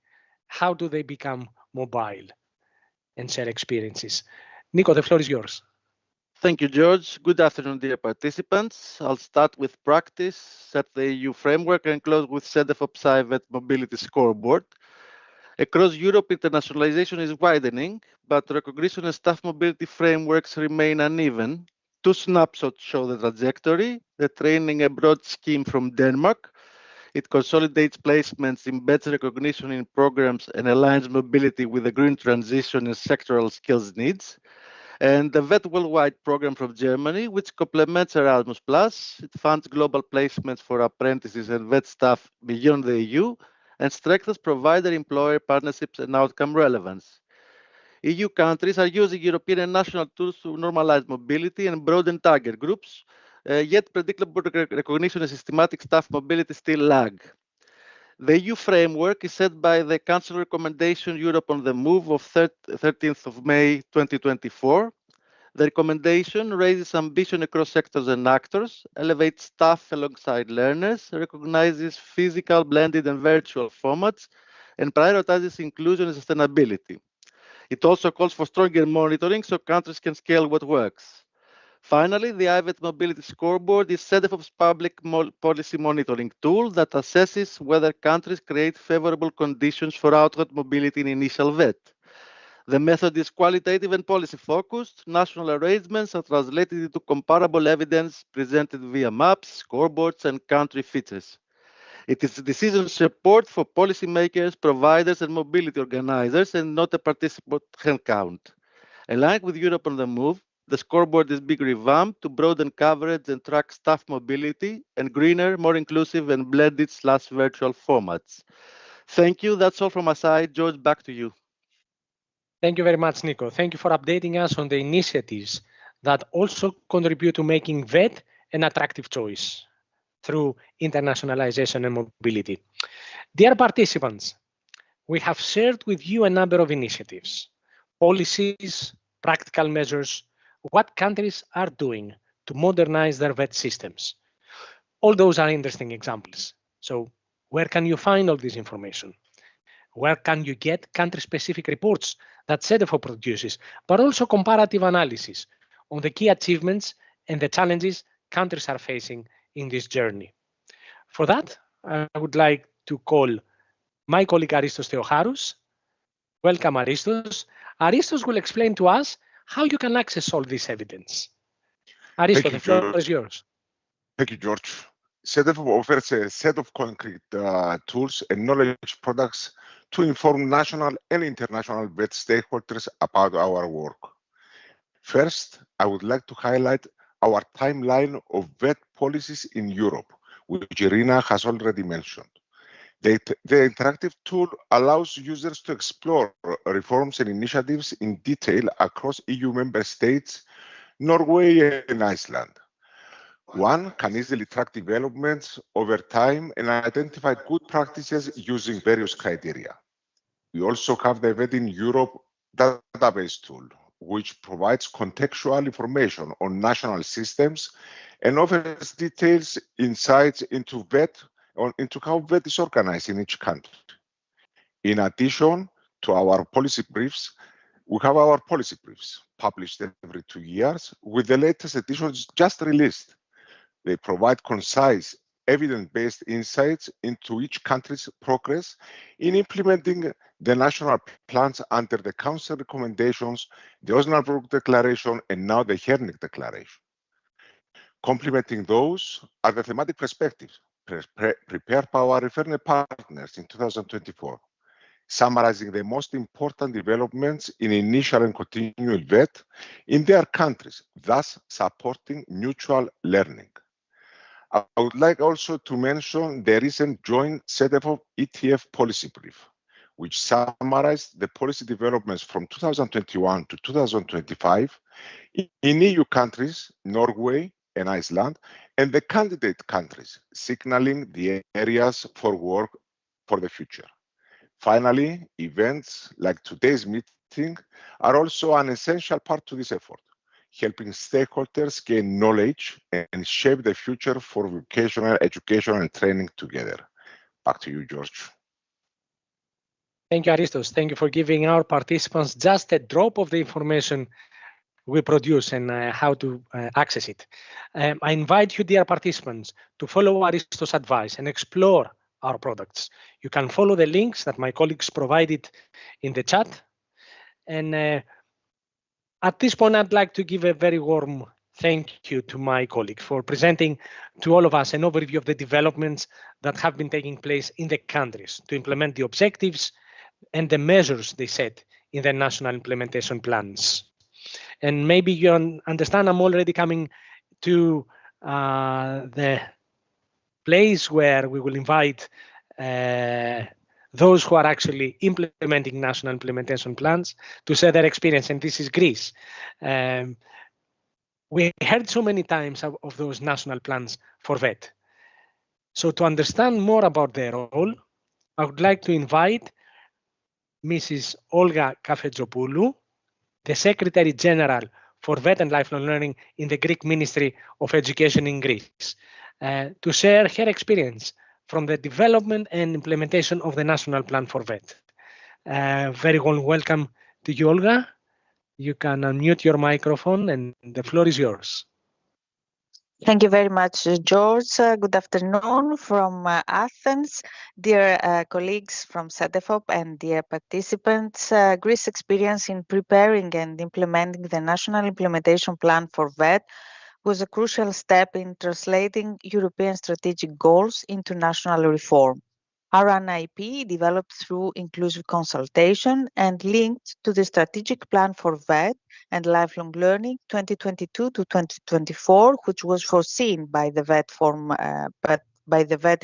How do they become mobile and share experiences? Nico, the floor is yours. Thank you, George. Good afternoon, dear participants. I'll start with practice, set the EU framework, and close with Cedefop vet mobility scoreboard. Across Europe, internationalization is widening, but recognition and staff mobility frameworks remain uneven. Two snapshots show the trajectory. The training abroad scheme from Denmark. It consolidates placements, embeds recognition in programs, and aligns mobility with the green transition and sectoral skills needs. And the VET Worldwide program from Germany, which complements Erasmus+. It funds global placements for apprentices and VET staff beyond the EU and strengthens provider-employer partnerships and outcome relevance. EU countries are using European and national tools to normalize mobility and broaden target groups, yet predictable recognition and systematic staff mobility still lag. The EU framework is set by the Council Recommendation Europe on the Move of 13th of May 2024. The recommendation raises ambition across sectors and actors, elevates staff alongside learners, recognizes physical, blended, and virtual formats, and prioritizes inclusion and sustainability. It also calls for stronger monitoring so countries can scale what works. Finally, the IVET Mobility Scoreboard is Cedefop's public policy monitoring tool that assesses whether countries create favorable conditions for outward mobility in initial VET. The method is qualitative and policy-focused. National arrangements are translated into comparable evidence presented via maps, scoreboards, and country features. It is a decision support for policymakers, providers, and mobility organizers, and not a participant hand count. Aligned with Europe on the Move, the scoreboard is being revamped to broaden coverage and track staff mobility and greener, more inclusive, and blended/virtual formats. Thank you. That's all from my side. George, back to you. Thank you very much, Nico. Thank you for updating us on the initiatives that also contribute to making VET an attractive choice through internationalization and mobility. Dear participants, we have shared with you a number of initiatives, policies, practical measures, what countries are doing to modernize their VET systems. All those are interesting examples. So where can you find all this information? Where can you get country-specific reports that Cedefop produces, but also comparative analysis on the key achievements and the challenges countries are facing in this journey? For that, I would like to call my colleague Aristos Theocharous. Welcome, Aristos. Aristos will explain to us how you can access all this evidence. Aristos, the floor is yours. Thank you, George. Cedefop offers a set of concrete tools and knowledge products to inform national and international VET stakeholders about our work. First, I would like to highlight our timeline of VET policies in Europe, which Irina has already mentioned. The interactive tool allows users to explore reforms and initiatives in detail across EU member states, Norway, and Iceland. One can easily track developments over time and identify good practices using various criteria. We also have the VET in Europe database tool, which provides contextual information on national systems and offers details insights into how VET is organized in each country. In addition to our policy briefs, we have our policy briefs published every 2 years, with the latest editions just released. They provide concise, evidence-based insights into each country's progress in implementing the national plans under the Council recommendations, the Osnabrück Declaration, and now the Herning Declaration. Complementing those are the thematic perspectives prepared by our ReferNet partners in 2024, summarizing the most important developments in initial and continual VET in their countries, thus supporting mutual learning. I would like also to mention the recent joint Cedefop ETF policy brief, which summarized the policy developments from 2021 to 2025 in EU countries, Norway and Iceland, and the candidate countries, signaling the areas for work for the future. Finally, events like today's meeting are also an essential part to this effort, helping stakeholders gain knowledge and shape the future for vocational education and training together. Back to you, George. Thank you, Aristos. Thank you for giving our participants just a drop of the information we produce and how to access it. I invite you, dear participants, to follow Aristos' advice and explore our products. You can follow the links that my colleagues provided in the chat. And at this point, I'd like to give a very warm thank you to my colleague for presenting to all of us an overview of the developments that have been taking place in the countries to implement the objectives and the measures they set in their national implementation plans. And maybe you understand I'm already coming to the place where we will invite those who are actually implementing national implementation plans to share their experience, and this is Greece. We heard so many times of those national plans for VET. So to understand more about their role, I would like to invite Mrs. Olga Kafetzopoulou, the Secretary General for VET and Lifelong Learning in the Greek Ministry of Education in Greece, to share her experience from the development and implementation of the National Plan for VET. Very warm welcome to you, Olga. You can unmute your microphone and the floor is yours. Thank you very much, George. Good afternoon from Athens. Dear colleagues from Cedefop and dear participants, Greece's experience in preparing and implementing the National Implementation Plan for VET was a crucial step in translating European strategic goals into national reform. Our NIP, developed through inclusive consultation and linked to the strategic plan for VET and lifelong learning 2022 to 2024, which was foreseen by the VET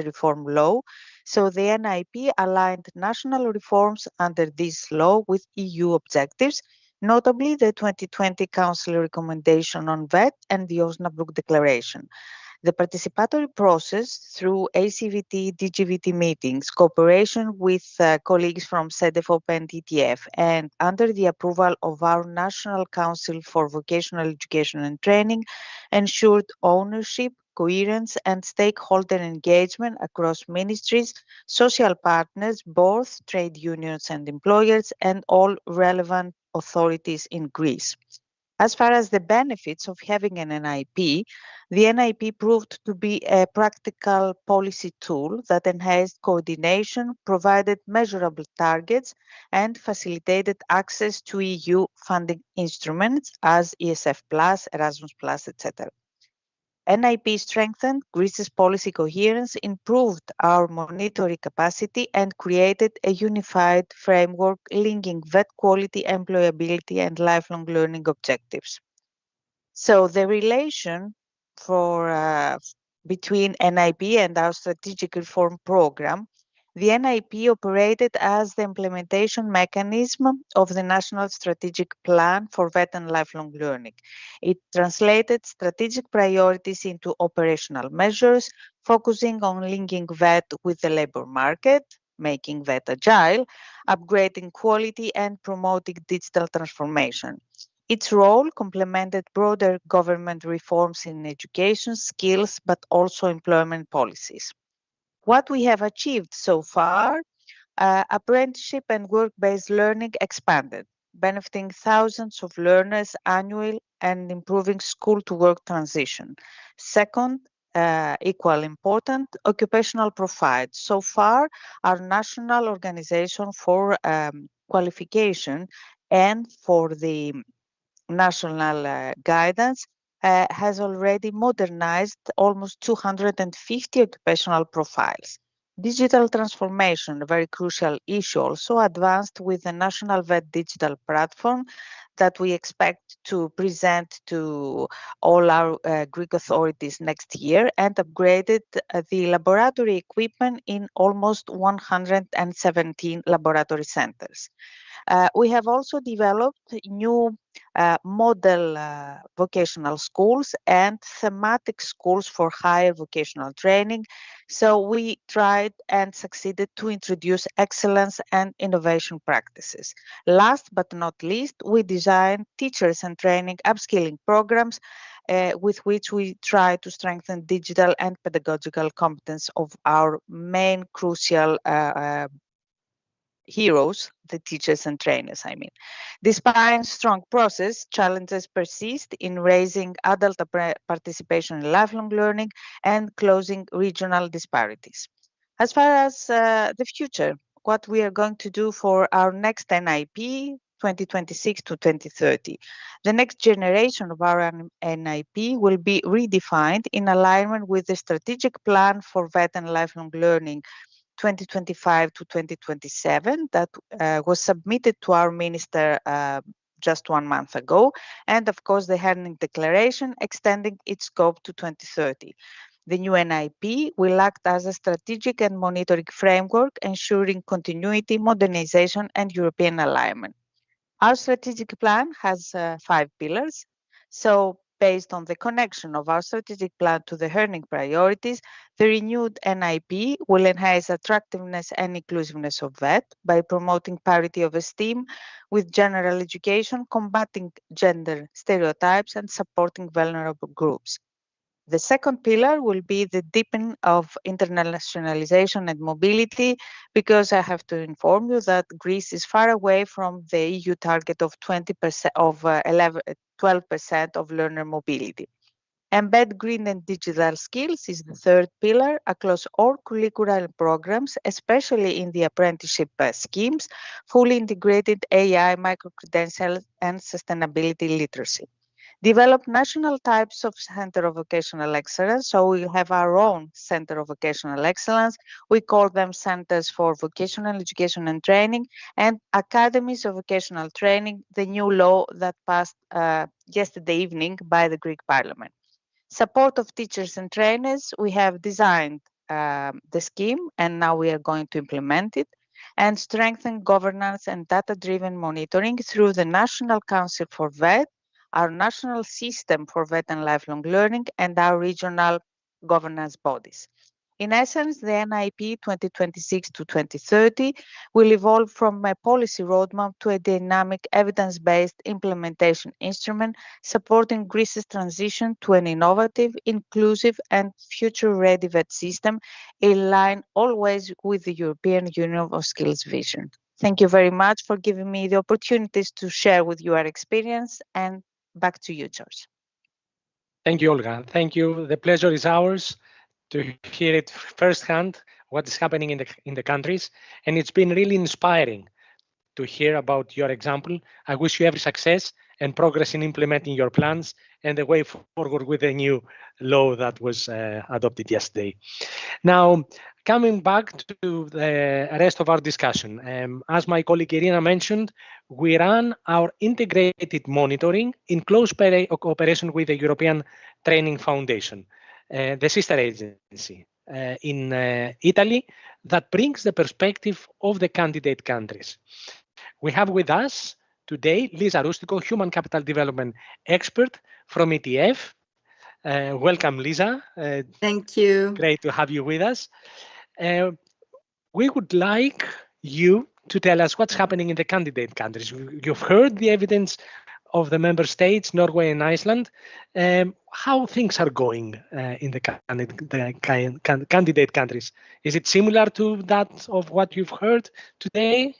reform law. So the NIP aligned national reforms under this law with EU objectives, notably the 2020 Council recommendation on VET and the Osnabrück Declaration. The participatory process through ACVT, DGVT meetings, cooperation with colleagues from Cedefop and ETF, and under the approval of our National Council for Vocational Education and Training, ensured ownership, coherence, and stakeholder engagement across ministries, social partners, both trade unions and employers, and all relevant authorities in Greece. As far as the benefits of having an NIP, the NIP proved to be a practical policy tool that enhanced coordination, provided measurable targets, and facilitated access to EU funding instruments as ESF+, Erasmus+, etc. NIP strengthened Greece's policy coherence, improved our monitoring capacity, and created a unified framework linking VET quality, employability, and lifelong learning objectives. So the relation between NIP and our strategic reform program, the NIP operated as the implementation mechanism of the National Strategic Plan for VET and Lifelong Learning. It translated strategic priorities into operational measures, focusing on linking VET with the labor market, making VET agile, upgrading quality, and promoting digital transformation. Its role complemented broader government reforms in education, skills, but also employment policies. What we have achieved so far, apprenticeship and work-based learning expanded, benefiting thousands of learners annually and improving school-to-work transition. Second, equally important, occupational profiles. So far, our national organization for qualification and for the national guidance has already modernized almost 250 occupational profiles. Digital transformation, a very crucial issue, also advanced with the National VET digital platform that we expect to present to all our Greek authorities next year, and upgraded the laboratory equipment in almost 117 laboratory centers. We have also developed new model vocational schools and thematic schools for higher vocational training. So we tried and succeeded to introduce excellence and innovation practices. Last but not least, we designed teachers and training upskilling programs with which we try to strengthen digital and pedagogical competence of our main crucial heroes, the teachers and trainers, I mean. Despite strong process, challenges persist in raising adult participation in lifelong learning and closing regional disparities. As far as the future, what we are going to do for our next NIP 2026 to 2030. The next generation of our NIP will be redefined in alignment with the strategic plan for VET and lifelong learning 2025 to 2027 that was submitted to our minister just 1 month ago, and of course the Herning Declaration extending its scope to 2030. The new NIP will act as a strategic and monitoring framework, ensuring continuity, modernization, and European alignment. Our strategic plan has 5 pillars. So based on the connection of our strategic plan to the Herning priorities, the renewed NIP will enhance attractiveness and inclusiveness of VET by promoting parity of esteem with general education, combating gender stereotypes, and supporting vulnerable groups. The second pillar will be the deepening of internationalization and mobility, because I have to inform you that Greece is far away from the EU target of 12% of learner mobility. Embed green and digital skills is the third pillar across all curricular programs, especially in the apprenticeship schemes, fully integrated AI, micro-credentials, and sustainability literacy. Develop national types of Center of Vocational Excellence. So we have our own Center of Vocational Excellence. We call them Centers for Vocational Education and Training and Academies of Vocational Training, the new law that passed yesterday evening by the Greek Parliament. Support of teachers and trainers, we have designed the scheme and now we are going to implement it, and strengthen governance and data-driven monitoring through the National Council for VET, our national system for VET and lifelong learning, and our regional governance bodies. In essence, the NIP 2026 to 2030 will evolve from a policy roadmap to a dynamic evidence-based implementation instrument supporting Greece's transition to an innovative, inclusive and future-ready VET system in line always with the European Union of Skills vision. Thank you very much for giving me the opportunities to share with you our experience, and back to you, George. Thank you, Olga. Thank you. The pleasure is ours to hear it firsthand, what is happening in the countries. And it's been really inspiring to hear about your example. I wish you every success and progress in implementing your plans and the way forward with the new law that was adopted yesterday. Now, coming back to the rest of our discussion, as my colleague Irina mentioned, we run our integrated monitoring in close cooperation with the European Training Foundation, the sister agency in Italy that brings the perspective of the candidate countries. We have with us today Lisa Rustico, Human Capital Development Expert from ETF. Welcome, Lisa. Thank you. Great to have you with us. We would like you to tell us what's happening in the candidate countries. You've heard the evidence of the member states, Norway and Iceland. How things are going in the candidate countries? Is it similar to that of what you've heard today?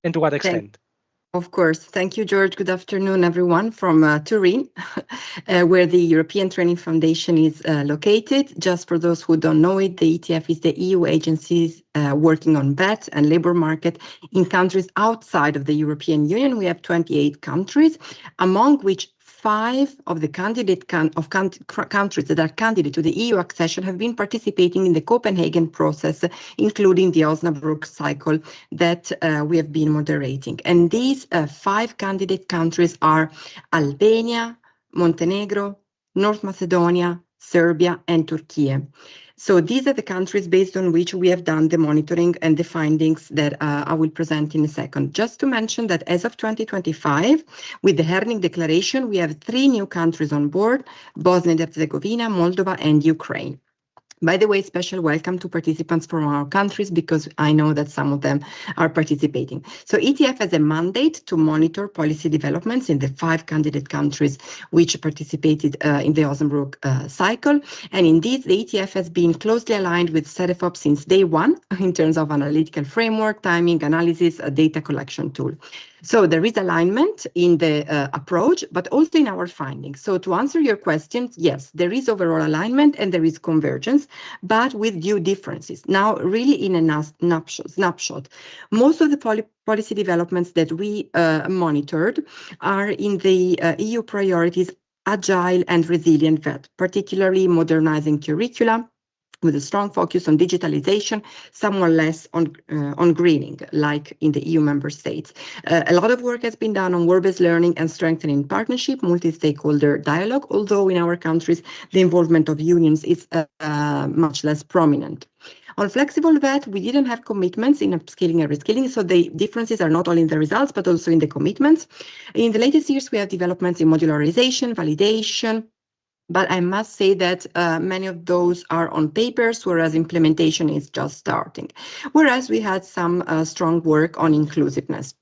And to what extent? Of course. Thank you, George. Good afternoon, everyone from Turin, where the European Training Foundation is located. Just for those who don't know it, the ETF is the EU agencies working on VET and labor market in countries outside of the European Union. We have 28 countries, among which 5 of the countries that are candidate to the EU accession have been participating in the Copenhagen process, including the Osnabrück cycle that we have been moderating. And these 5 candidate countries are Albania, Montenegro, North Macedonia, Serbia, and Turkey. So these are the countries based on which we have done the monitoring and the findings that I will present in a second. Just to mention that as of 2025, with the Herning Declaration, we have 3 new countries on board: Bosnia and Herzegovina, Moldova, and Ukraine. By the way, special welcome to participants from our countries, because I know that some of them are participating. So ETF has a mandate to monitor policy developments in the 5 candidate countries which participated in the Osnabrück cycle. And indeed, the ETF has been closely aligned with Cedefop since day one in terms of analytical framework, timing, analysis, a data collection tool. So there is alignment in the approach, but also in our findings. So to answer your questions, yes, there is overall alignment and there is convergence, but with due differences. Now, really in a snapshot, most of the policy developments that we monitored are in the EU priorities, agile and resilient VET, particularly modernizing curricula, with a strong focus on digitalization, somewhat less on greening, like in the EU member states. A lot of work has been done on work-based learning and strengthening partnership, multi-stakeholder dialogue, although in our countries, the involvement of unions is much less prominent. On flexible VET, we didn't have commitments in upskilling and reskilling, so the differences are not only in the results, but also in the commitments. In the latest years, we have developments in modularization, validation, but I must say that many of those are on papers, whereas implementation is just starting. Whereas we had some strong work on inclusiveness.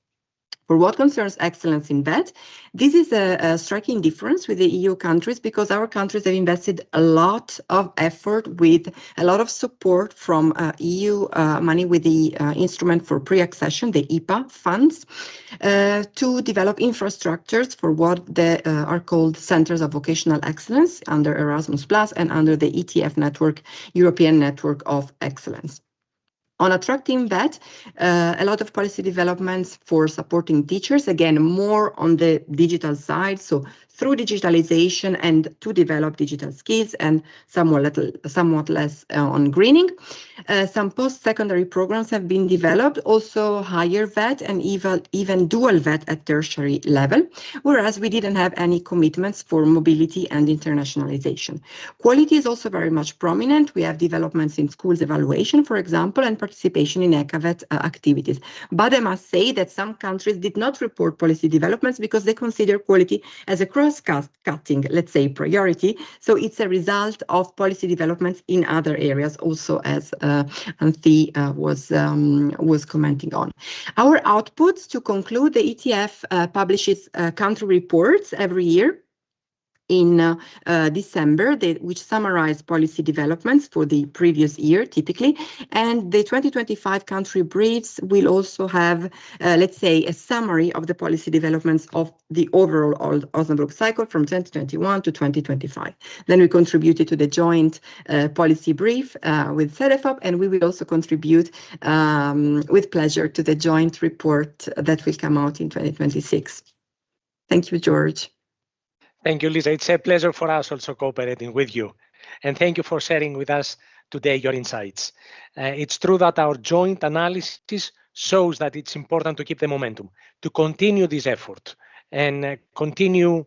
For what concerns excellence in VET, this is a striking difference with the EU countries, because our countries have invested a lot of effort with a lot of support from EU money with the instrument for pre-accession, the IPA funds, to develop infrastructures for what are called centers of vocational excellence under Erasmus+ and under the ETF network, European Network of Excellence. On attracting VET, a lot of policy developments for supporting teachers, again, more on the digital side, so through digitalization and to develop digital skills, and somewhat less on greening. Some post-secondary programs have been developed, also higher VET and even dual VET at tertiary level, whereas we didn't have any commitments for mobility and internationalization. Quality is also very much prominent. We have developments in schools evaluation, for example, and participation in ECAVET activities. But I must say that some countries did not report policy developments because they consider quality as a cross-cutting, let's say, priority. So it's a result of policy developments in other areas also, as Anthi was commenting on. Our outputs, to conclude, the ETF publishes country reports every year in December, which summarize policy developments for the previous year, typically. And the 2025 country briefs will also have, let's say, a summary of the policy developments of the overall Osnabrück cycle from 2021 to 2025. Then we contributed to the joint policy brief with Cedefop, and we will also contribute with pleasure to the joint report that will come out in 2026. Thank you, George. Thank you, Lisa. It's a pleasure for us also cooperating with you. And thank you for sharing with us today your insights. It's true that our joint analysis shows that it's important to keep the momentum, to continue this effort and continue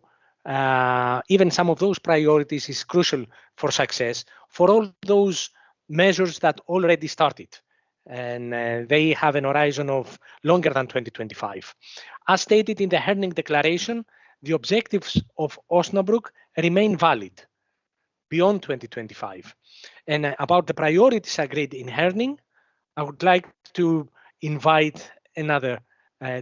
even some of those priorities is crucial for success for all those measures that already started. And they have an horizon of longer than 2025. As stated in the Herning Declaration, the objectives of Osnabrück remain valid beyond 2025. And about the priorities agreed in Herning, I would like to invite another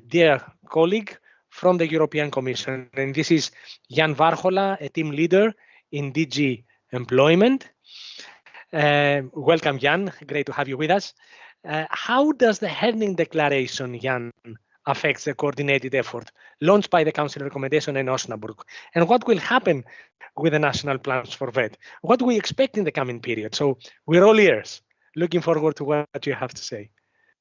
dear colleague from the European Commission, and this is Jan Varhola, a team leader in DG Employment. Welcome, Jan. Great to have you with us. How does the Herning Declaration, Jan, affects the coordinated effort launched by the Council recommendation in Osnabrück? And what will happen with the national plans for VET? What do we expect in the coming period? So we're all ears, looking forward to what you have to say.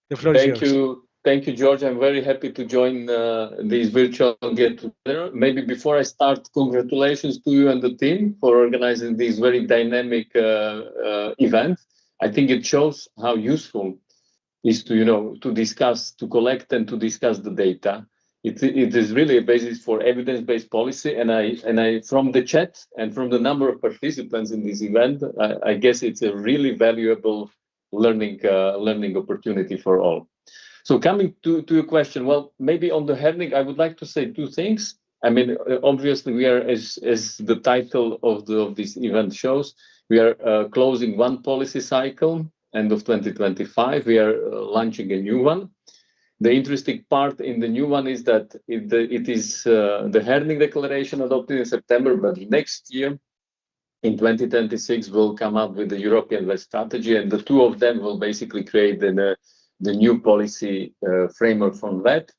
The floor is yours. Thank you, George. I'm very happy to join this virtual get-together. Maybe before I start, congratulations to you and the team for organizing this very dynamic event. I think it shows how useful is to discuss, to collect and to discuss the data. It is really a basis for evidence-based policy, and I from the chat and from the number of participants in this event, I guess it's a really valuable learning opportunity for all. So coming to your question, well, maybe on the Herning, I would like to say two things. I mean, obviously we are, as the title of this event shows, we are closing one policy cycle. End of 2025, we are launching a new one. The interesting part in the new one is that it is the Herning Declaration adopted in September, but next year, in 2026, we'll come up with the European VET strategy, and the two of them will basically create the new policy framework from VET.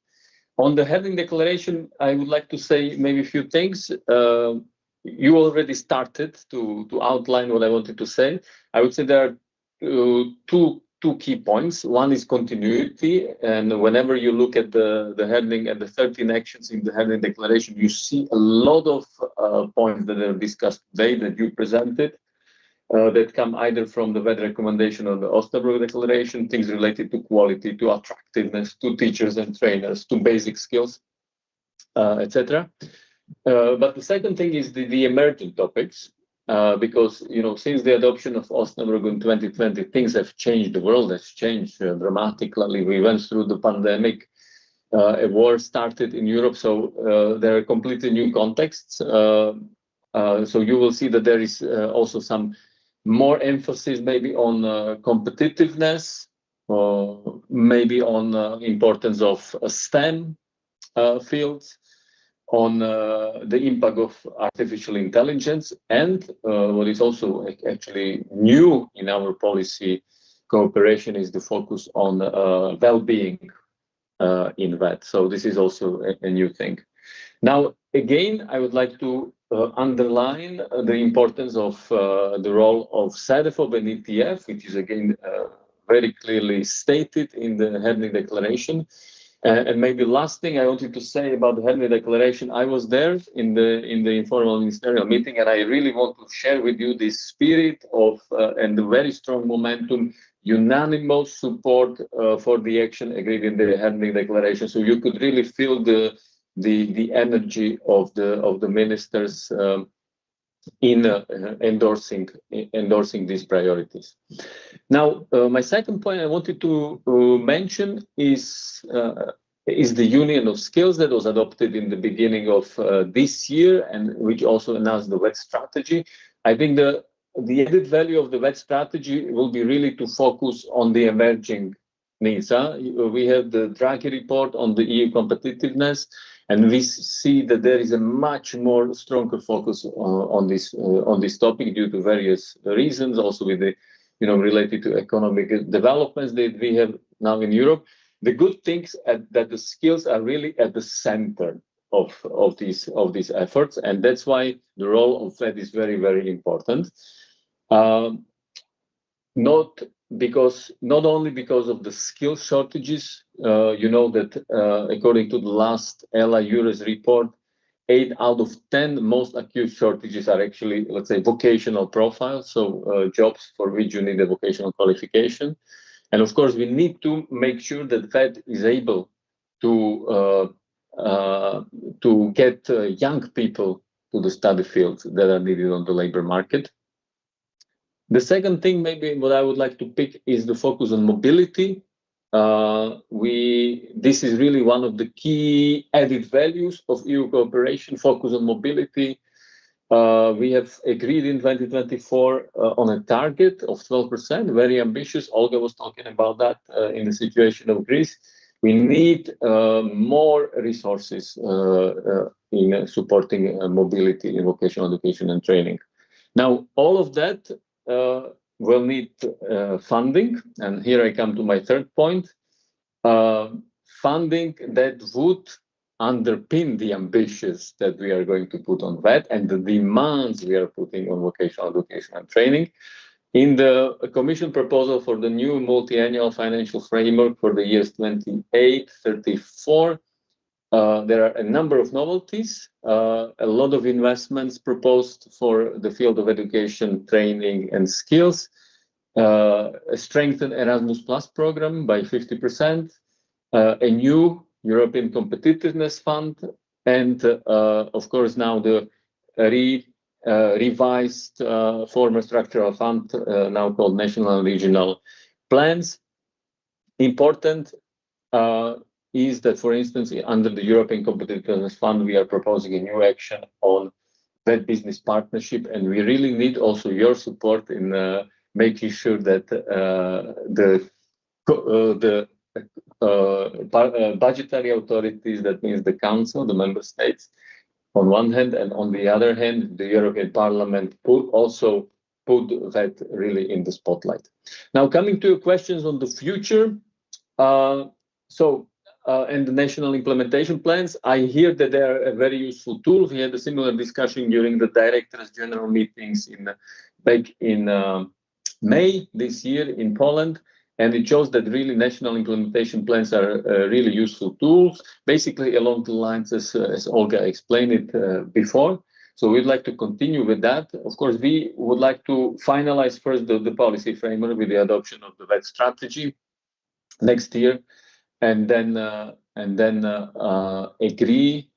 On the Herning Declaration, I would like to say maybe a few things. You already started to outline what I wanted to say. I would say there are two key points. One is continuity, and whenever you look at the Herning and the 13 actions in the Herning Declaration, you see a lot of points that are discussed today that you presented that come either from the VET recommendation or the Osnabrück Declaration, things related to quality, to attractiveness, to teachers and trainers, to basic skills, etc. But the second thing is the emerging topics. Because since the adoption of Osnabrück in 2020, things have changed. The world has changed dramatically. We went through the pandemic. A war started in Europe, so there are completely new contexts. So you will see that there is also some more emphasis maybe on competitiveness, or maybe on importance of STEM fields, on the impact of artificial intelligence, and what is also actually new in our policy cooperation is the focus on well-being in VET. So this is also a new thing. Now, again, I would like to underline the importance of the role of Cedefop and ETF, which is again very clearly stated in the Herning Declaration. And maybe last thing I wanted to say about the Herning Declaration, I was there in the informal ministerial meeting, and I really want to share with you this spirit of and the very strong momentum, unanimous support for the action agreed in the Herning Declaration. So you could really feel the energy of the ministers in endorsing these priorities. Now, my second point I wanted to mention is the Union of Skills that was adopted in the beginning of this year, and which also announced the WET strategy. I think the added value of the WET strategy will be really to focus on the emerging needs. We have the Draghi report on the EU competitiveness, and we see that there is a much more stronger focus on this topic due to various reasons, also with the related to economic developments that we have now in Europe. The good things that the skills are really at the center of these efforts, and that's why the role of FED is very, very important. Not only because of the skill shortages, that according to the last ELA EURES report, 8 out of 10 most acute shortages are actually, let's say, vocational profiles, so jobs for which you need a vocational qualification. And of course, we need to make sure that FED is able to get young people to the study fields that are needed on the labor market. The second thing, maybe what I would like to pick, is the focus on mobility. This is really one of the key added values of EU cooperation, focus on mobility. We have agreed in 2024 on a target of 12%, very ambitious. Olga was talking about that in the situation of Greece. We need more resources in supporting mobility in vocational education and training. Now, all of that will need funding, and here I come to my third point. Funding that would underpin the ambitions that we are going to put on VET and the demands we are putting on vocational education and training. In the Commission proposal for the new multi-annual financial framework for the years 28-34, there are a number of novelties, a lot of investments proposed for the field of education, training, and skills, a strengthened Erasmus Plus program by 50%, a new European Competitiveness Fund, and of course now the revised former structural fund, now called National and Regional Plans. Important is that, for instance, under the European Competitiveness Fund, we are proposing a new action on that business partnership, and we really need also your support in making sure that the budgetary authorities, that means the Council, the Member States, on one hand, and on the other hand, the European Parliament also put that really in the spotlight. Now, coming to your questions on the future, and the national implementation plans, I hear that they are a very useful tool. We had a similar discussion during the Directors General meetings back in May this year in Poland, and it shows that really national implementation plans are really useful tools, basically along the lines as Olga explained it before. So we'd like to continue with that. Of course, we would like to finalize first the policy framework with the adoption of the VET strategy next year, and then agree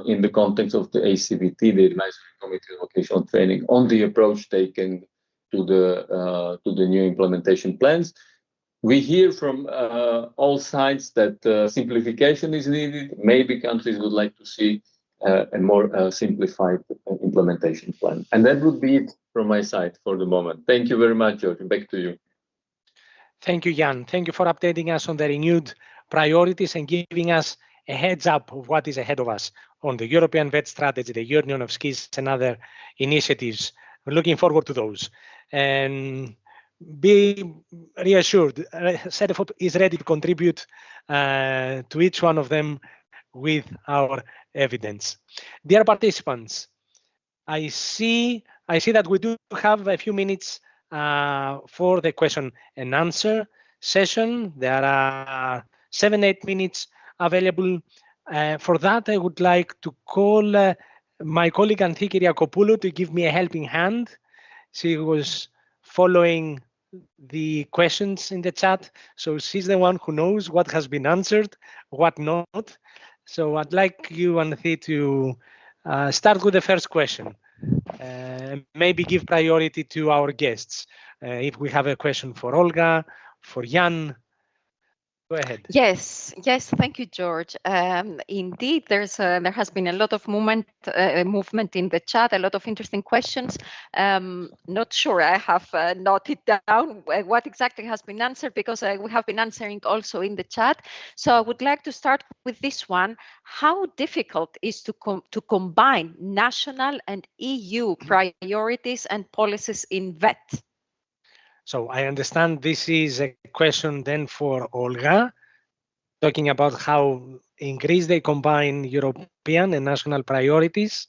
in the context of the ACVT, the Advisory Committee on Vocational Training, on the approach taken to the new implementation plans. We hear from all sides that simplification is needed. Maybe countries would like to see a more simplified implementation plan. And that would be it from my side for the moment. Thank you very much, George. Back to you. Thank you, Jan. Thank you for updating us on the renewed priorities and giving us a heads up of what is ahead of us on the European VET strategy, the Union of Skills, and other initiatives. We're looking forward to those. And be reassured, Cedefop is ready to contribute to each one of them with our evidence. Dear participants, I see that we do have a few minutes for the question and answer session. There are 7-8 minutes available. For that, I would like to call my colleague Anthi Kyriakopoulou to give me a helping hand. She was following the questions in the chat, so she's the one who knows what has been answered, what not. So I'd like you, Anthi, to start with the first question. Maybe give priority to our guests. If we have a question for Olga, for Jan, go ahead. Yes, thank you, George. Indeed, there has been a lot of movement in the chat, a lot of interesting questions. Not sure I have noted down what exactly has been answered, because we have been answering also in the chat. So I would like to start with this one. How difficult is to combine national and EU priorities and policies in VET? So I understand this is a question then for Olga, talking about how in Greece they combine European and national priorities.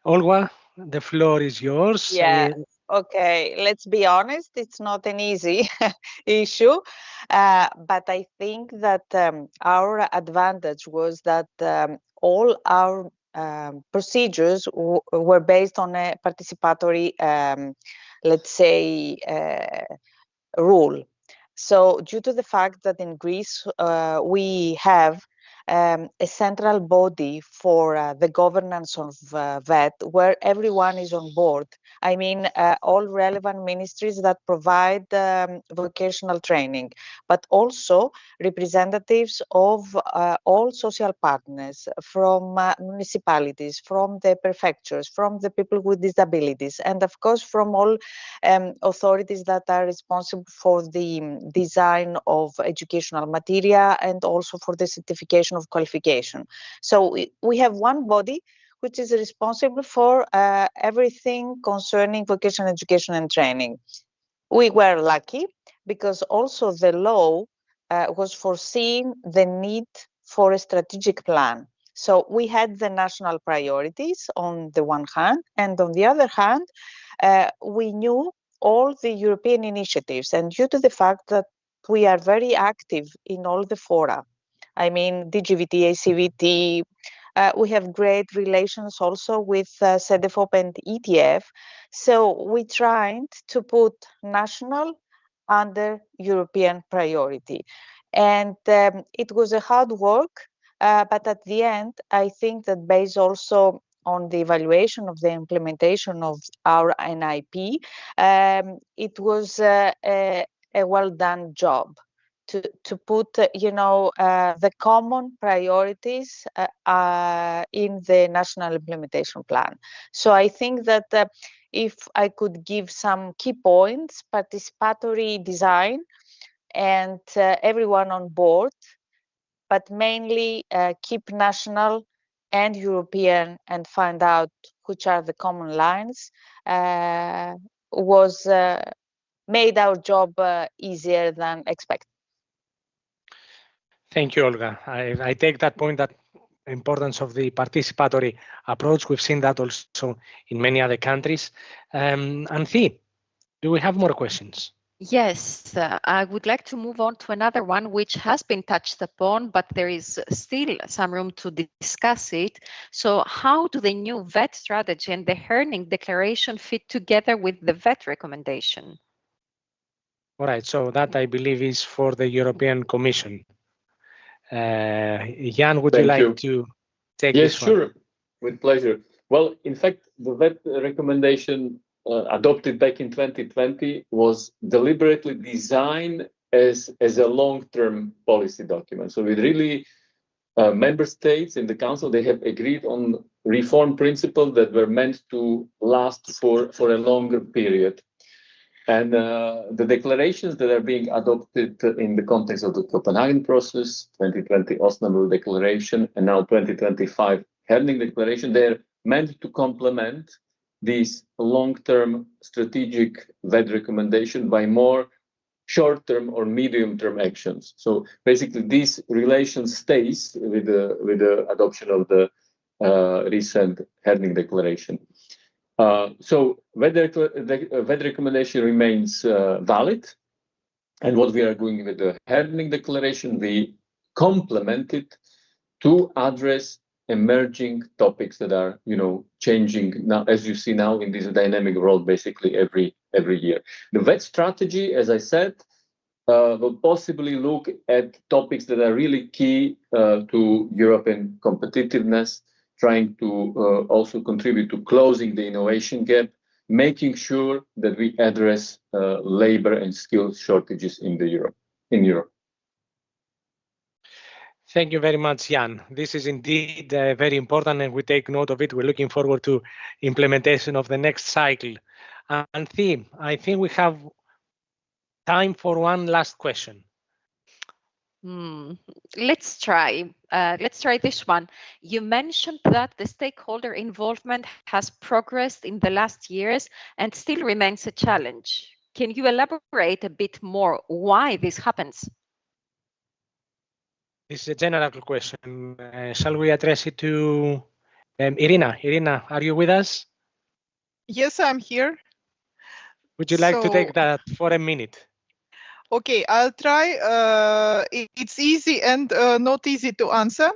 Olga, the floor is yours. Yeah. Okay, let's be honest, it's not an easy issue, but I think that our advantage was that all our procedures were based on a participatory, let's say, rule. So due to the fact that in Greece we have a central body for the governance of VET, where everyone is on board. I mean, all relevant ministries that provide vocational training, but also representatives of all social partners, from municipalities, from the prefectures, from the people with disabilities, and of course from all authorities that are responsible for the design of educational material and also for the certification of qualification. So we have one body which is responsible for everything concerning vocational education and training. We were lucky because also the law was foreseeing the need for a strategic plan. So we had the national priorities on the one hand, and on the other hand, we knew all the European initiatives, and due to the fact that we are very active in all the fora, I mean DGVT, ACVT, we have great relations also with Cedefop and ETF. So we tried to put national under European priority. And it was a hard work, but at the end, I think that based also on the evaluation of the implementation of our NIP, it was a well done job to put, the common priorities in the national implementation plan. So I think that if I could give some key points, participatory design and everyone on board, but mainly keep national and European and find out which are the common lines, was made our job easier than expected. Thank you, Olga. I take that point, that importance of the participatory approach. We've seen that also in many other countries. Anthi, do we have more questions? Yes, I would like to move on to another one which has been touched upon, but there is still some room to discuss it. So how do the new VET strategy and the Herning Declaration fit together with the VET recommendation? All right, so that I believe is for the European Commission. Jan, would you like to take this one? Yes, sure, with pleasure. Well, in fact, the VET recommendation adopted back in 2020 was deliberately designed as a long-term policy document. So it really, member states in the council, they have agreed on reform principles that were meant to last for a longer period. And the declarations that are being adopted in the context of the Copenhagen process, 2020 Osnabrück Declaration, and now 2025 Herning Declaration, they're meant to complement these long-term strategic VET recommendation by more short-term or medium-term actions. So basically, this relation stays with the adoption of the recent Herning Declaration. So VET recommendation remains valid, and what we are doing with the Herning Declaration, we complement it to address emerging topics that are, changing now, as you see now in this dynamic world, basically every year. The VET strategy, as I said, will possibly look at topics that are really key to European competitiveness, trying to also contribute to closing the innovation gap, making sure that we address labor and skills shortages in Europe. Thank you very much, Jan. This is indeed very important, and we take note of it. We're looking forward to implementation of the next cycle. And theme, I think we have time for one last question. Let's try this one. You mentioned that the stakeholder involvement has progressed in the last years and still remains a challenge. Can you elaborate a bit more why this happens? This is a general question. Shall we address it to Irina? Irina, are you with us? Yes, I'm here. Would you like to take that for a minute? Okay, I'll try. It's easy and not easy to answer.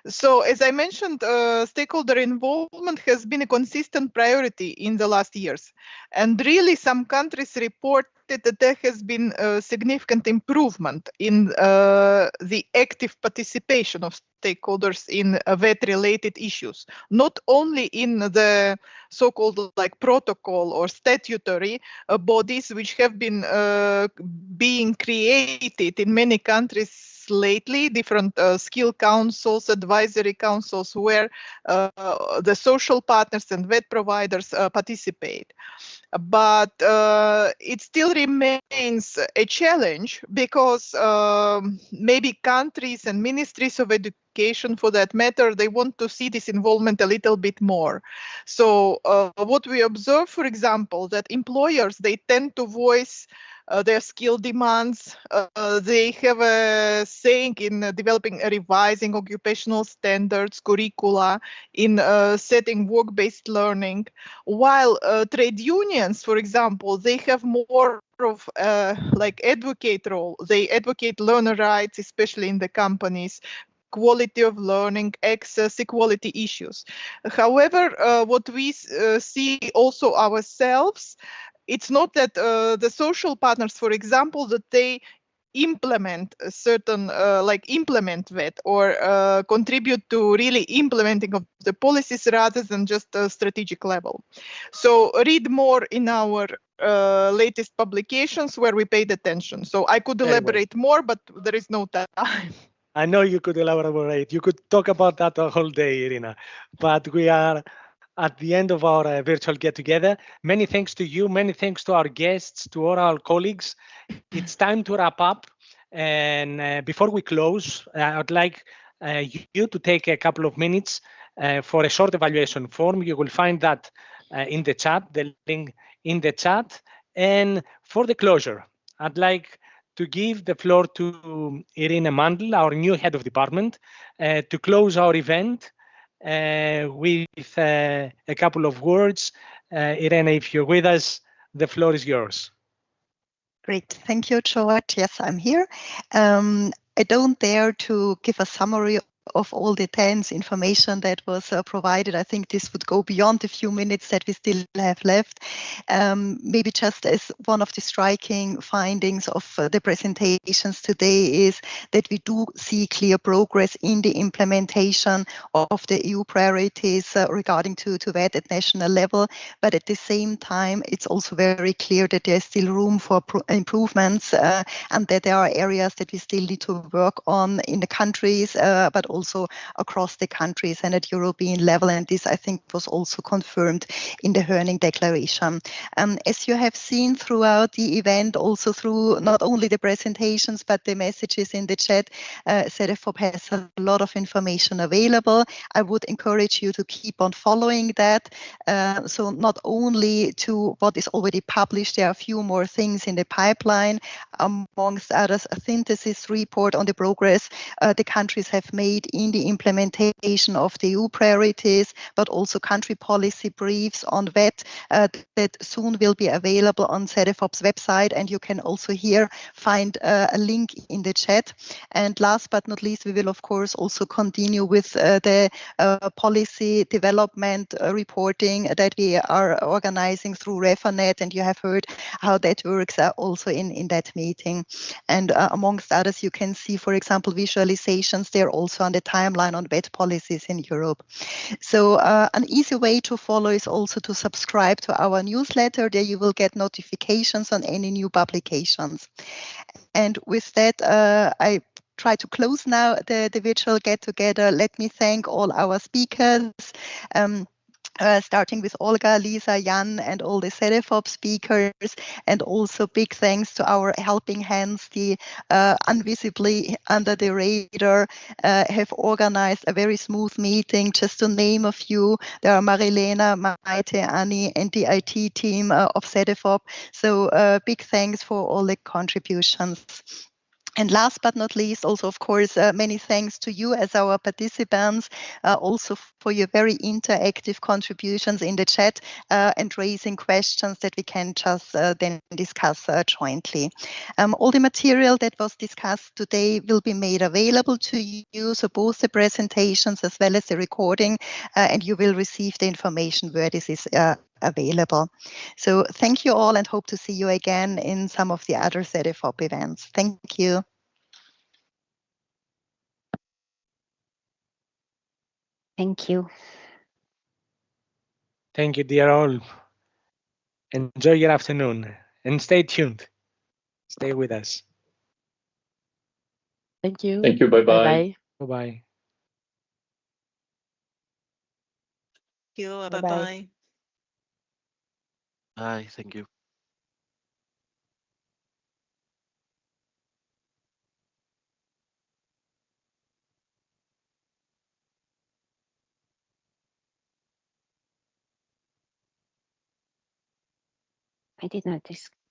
So as I mentioned, stakeholder involvement has been a consistent priority in the last years. And really some countries reported that there has been a significant improvement in the active participation of stakeholders in VET-related issues, not only in the so-called like protocol or statutory bodies which have been being created in many countries lately, different skill councils, advisory councils, where the social partners and VET providers participate. But it still remains a challenge because maybe countries and ministries of education, for that matter, they want to see this involvement a little bit more. So what we observe, for example, that employers, they tend to voice their skill demands. They have a saying in developing revising occupational standards, curricula, in setting work-based learning, while trade unions, for example, they have more of like advocate role. They advocate learner rights, especially in the companies, quality of learning, access, equality issues. However, what we see also ourselves, it's not that the social partners, for example, that they implement a certain implement VET or contribute to really implementing of the policies rather than just a strategic level. So read more in our latest publications where we paid attention. So I could elaborate more, but there is no time. I know you could elaborate. You could talk about that the whole day, Irina, but we are at the end of our virtual get-together. Many thanks to you. Many thanks to our guests, to all our colleagues. It's time to wrap up. And before we close, I'd like you to take a couple of minutes for a short evaluation form. You will find that in the chat, the link in the chat. And for the closure, I'd like to give the floor to Irina Mandl, our new head of department, to close our event with a couple of words. Irina, if you're with us, the floor is yours. Great. Thank you, George. Yes, I'm here. I don't dare to give a summary of all the dense information that was provided. I think this would go beyond the few minutes that we still have left. Maybe just as one of the striking findings of the presentations today is that we do see clear progress in the implementation of the EU priorities regarding to VET at national level. But at the same time, it's also very clear that there's still room for improvements and that there are areas that we still need to work on in the countries, but also across the countries and at European level. And this, I think, was also confirmed in the Herning Declaration. As you have seen throughout the event, also through not only the presentations, but the messages in the chat, Cedefop has a lot of information available. I would encourage you to keep on following that. So not only to what is already published, there are a few more things in the pipeline, amongst others, a synthesis report on the progress the countries have made participate in the implementation of the EU priorities, but also country policy briefs on VET that soon will be available on Cedefop's website. And you can also here find a link in the chat. And last but not least, we will of course also continue with the policy development reporting that we are organizing through ReferNet, and you have heard how that works also in that meeting. And amongst others, you can see, for example, visualizations there also on the timeline on VET policies in Europe. So an easy way to follow is also to subscribe to our newsletter. There you will get notifications on any new publications. And with that, I try to close now the virtual get-together. Let me thank all our speakers, starting with Olga, Lisa, Jan, and all the Cedefop speakers, and also big thanks to our helping hands, the invisibly under the radar have organized a very smooth meeting. Just to name a few, there are Marilena, Maite, Annie, and the IT team of Cedefop. So big thanks for all the contributions. And last but not least, also, of course, many thanks to you as our participants, also for your very interactive contributions in the chat and raising questions that we can just then discuss jointly. All the material that was discussed today will be made available to you, so both the presentations as well as the recording, and you will receive the information where this is available. So thank you all and hope to see you again in some of the other Cedefop events. Thank you. Thank you. Thank you, dear all. Enjoy your afternoon and stay tuned. Stay with us. Thank you. Thank you. Bye-bye. Bye-bye. Thank you. Bye-bye. Bye-bye. Bye. Thank you. I did not discuss.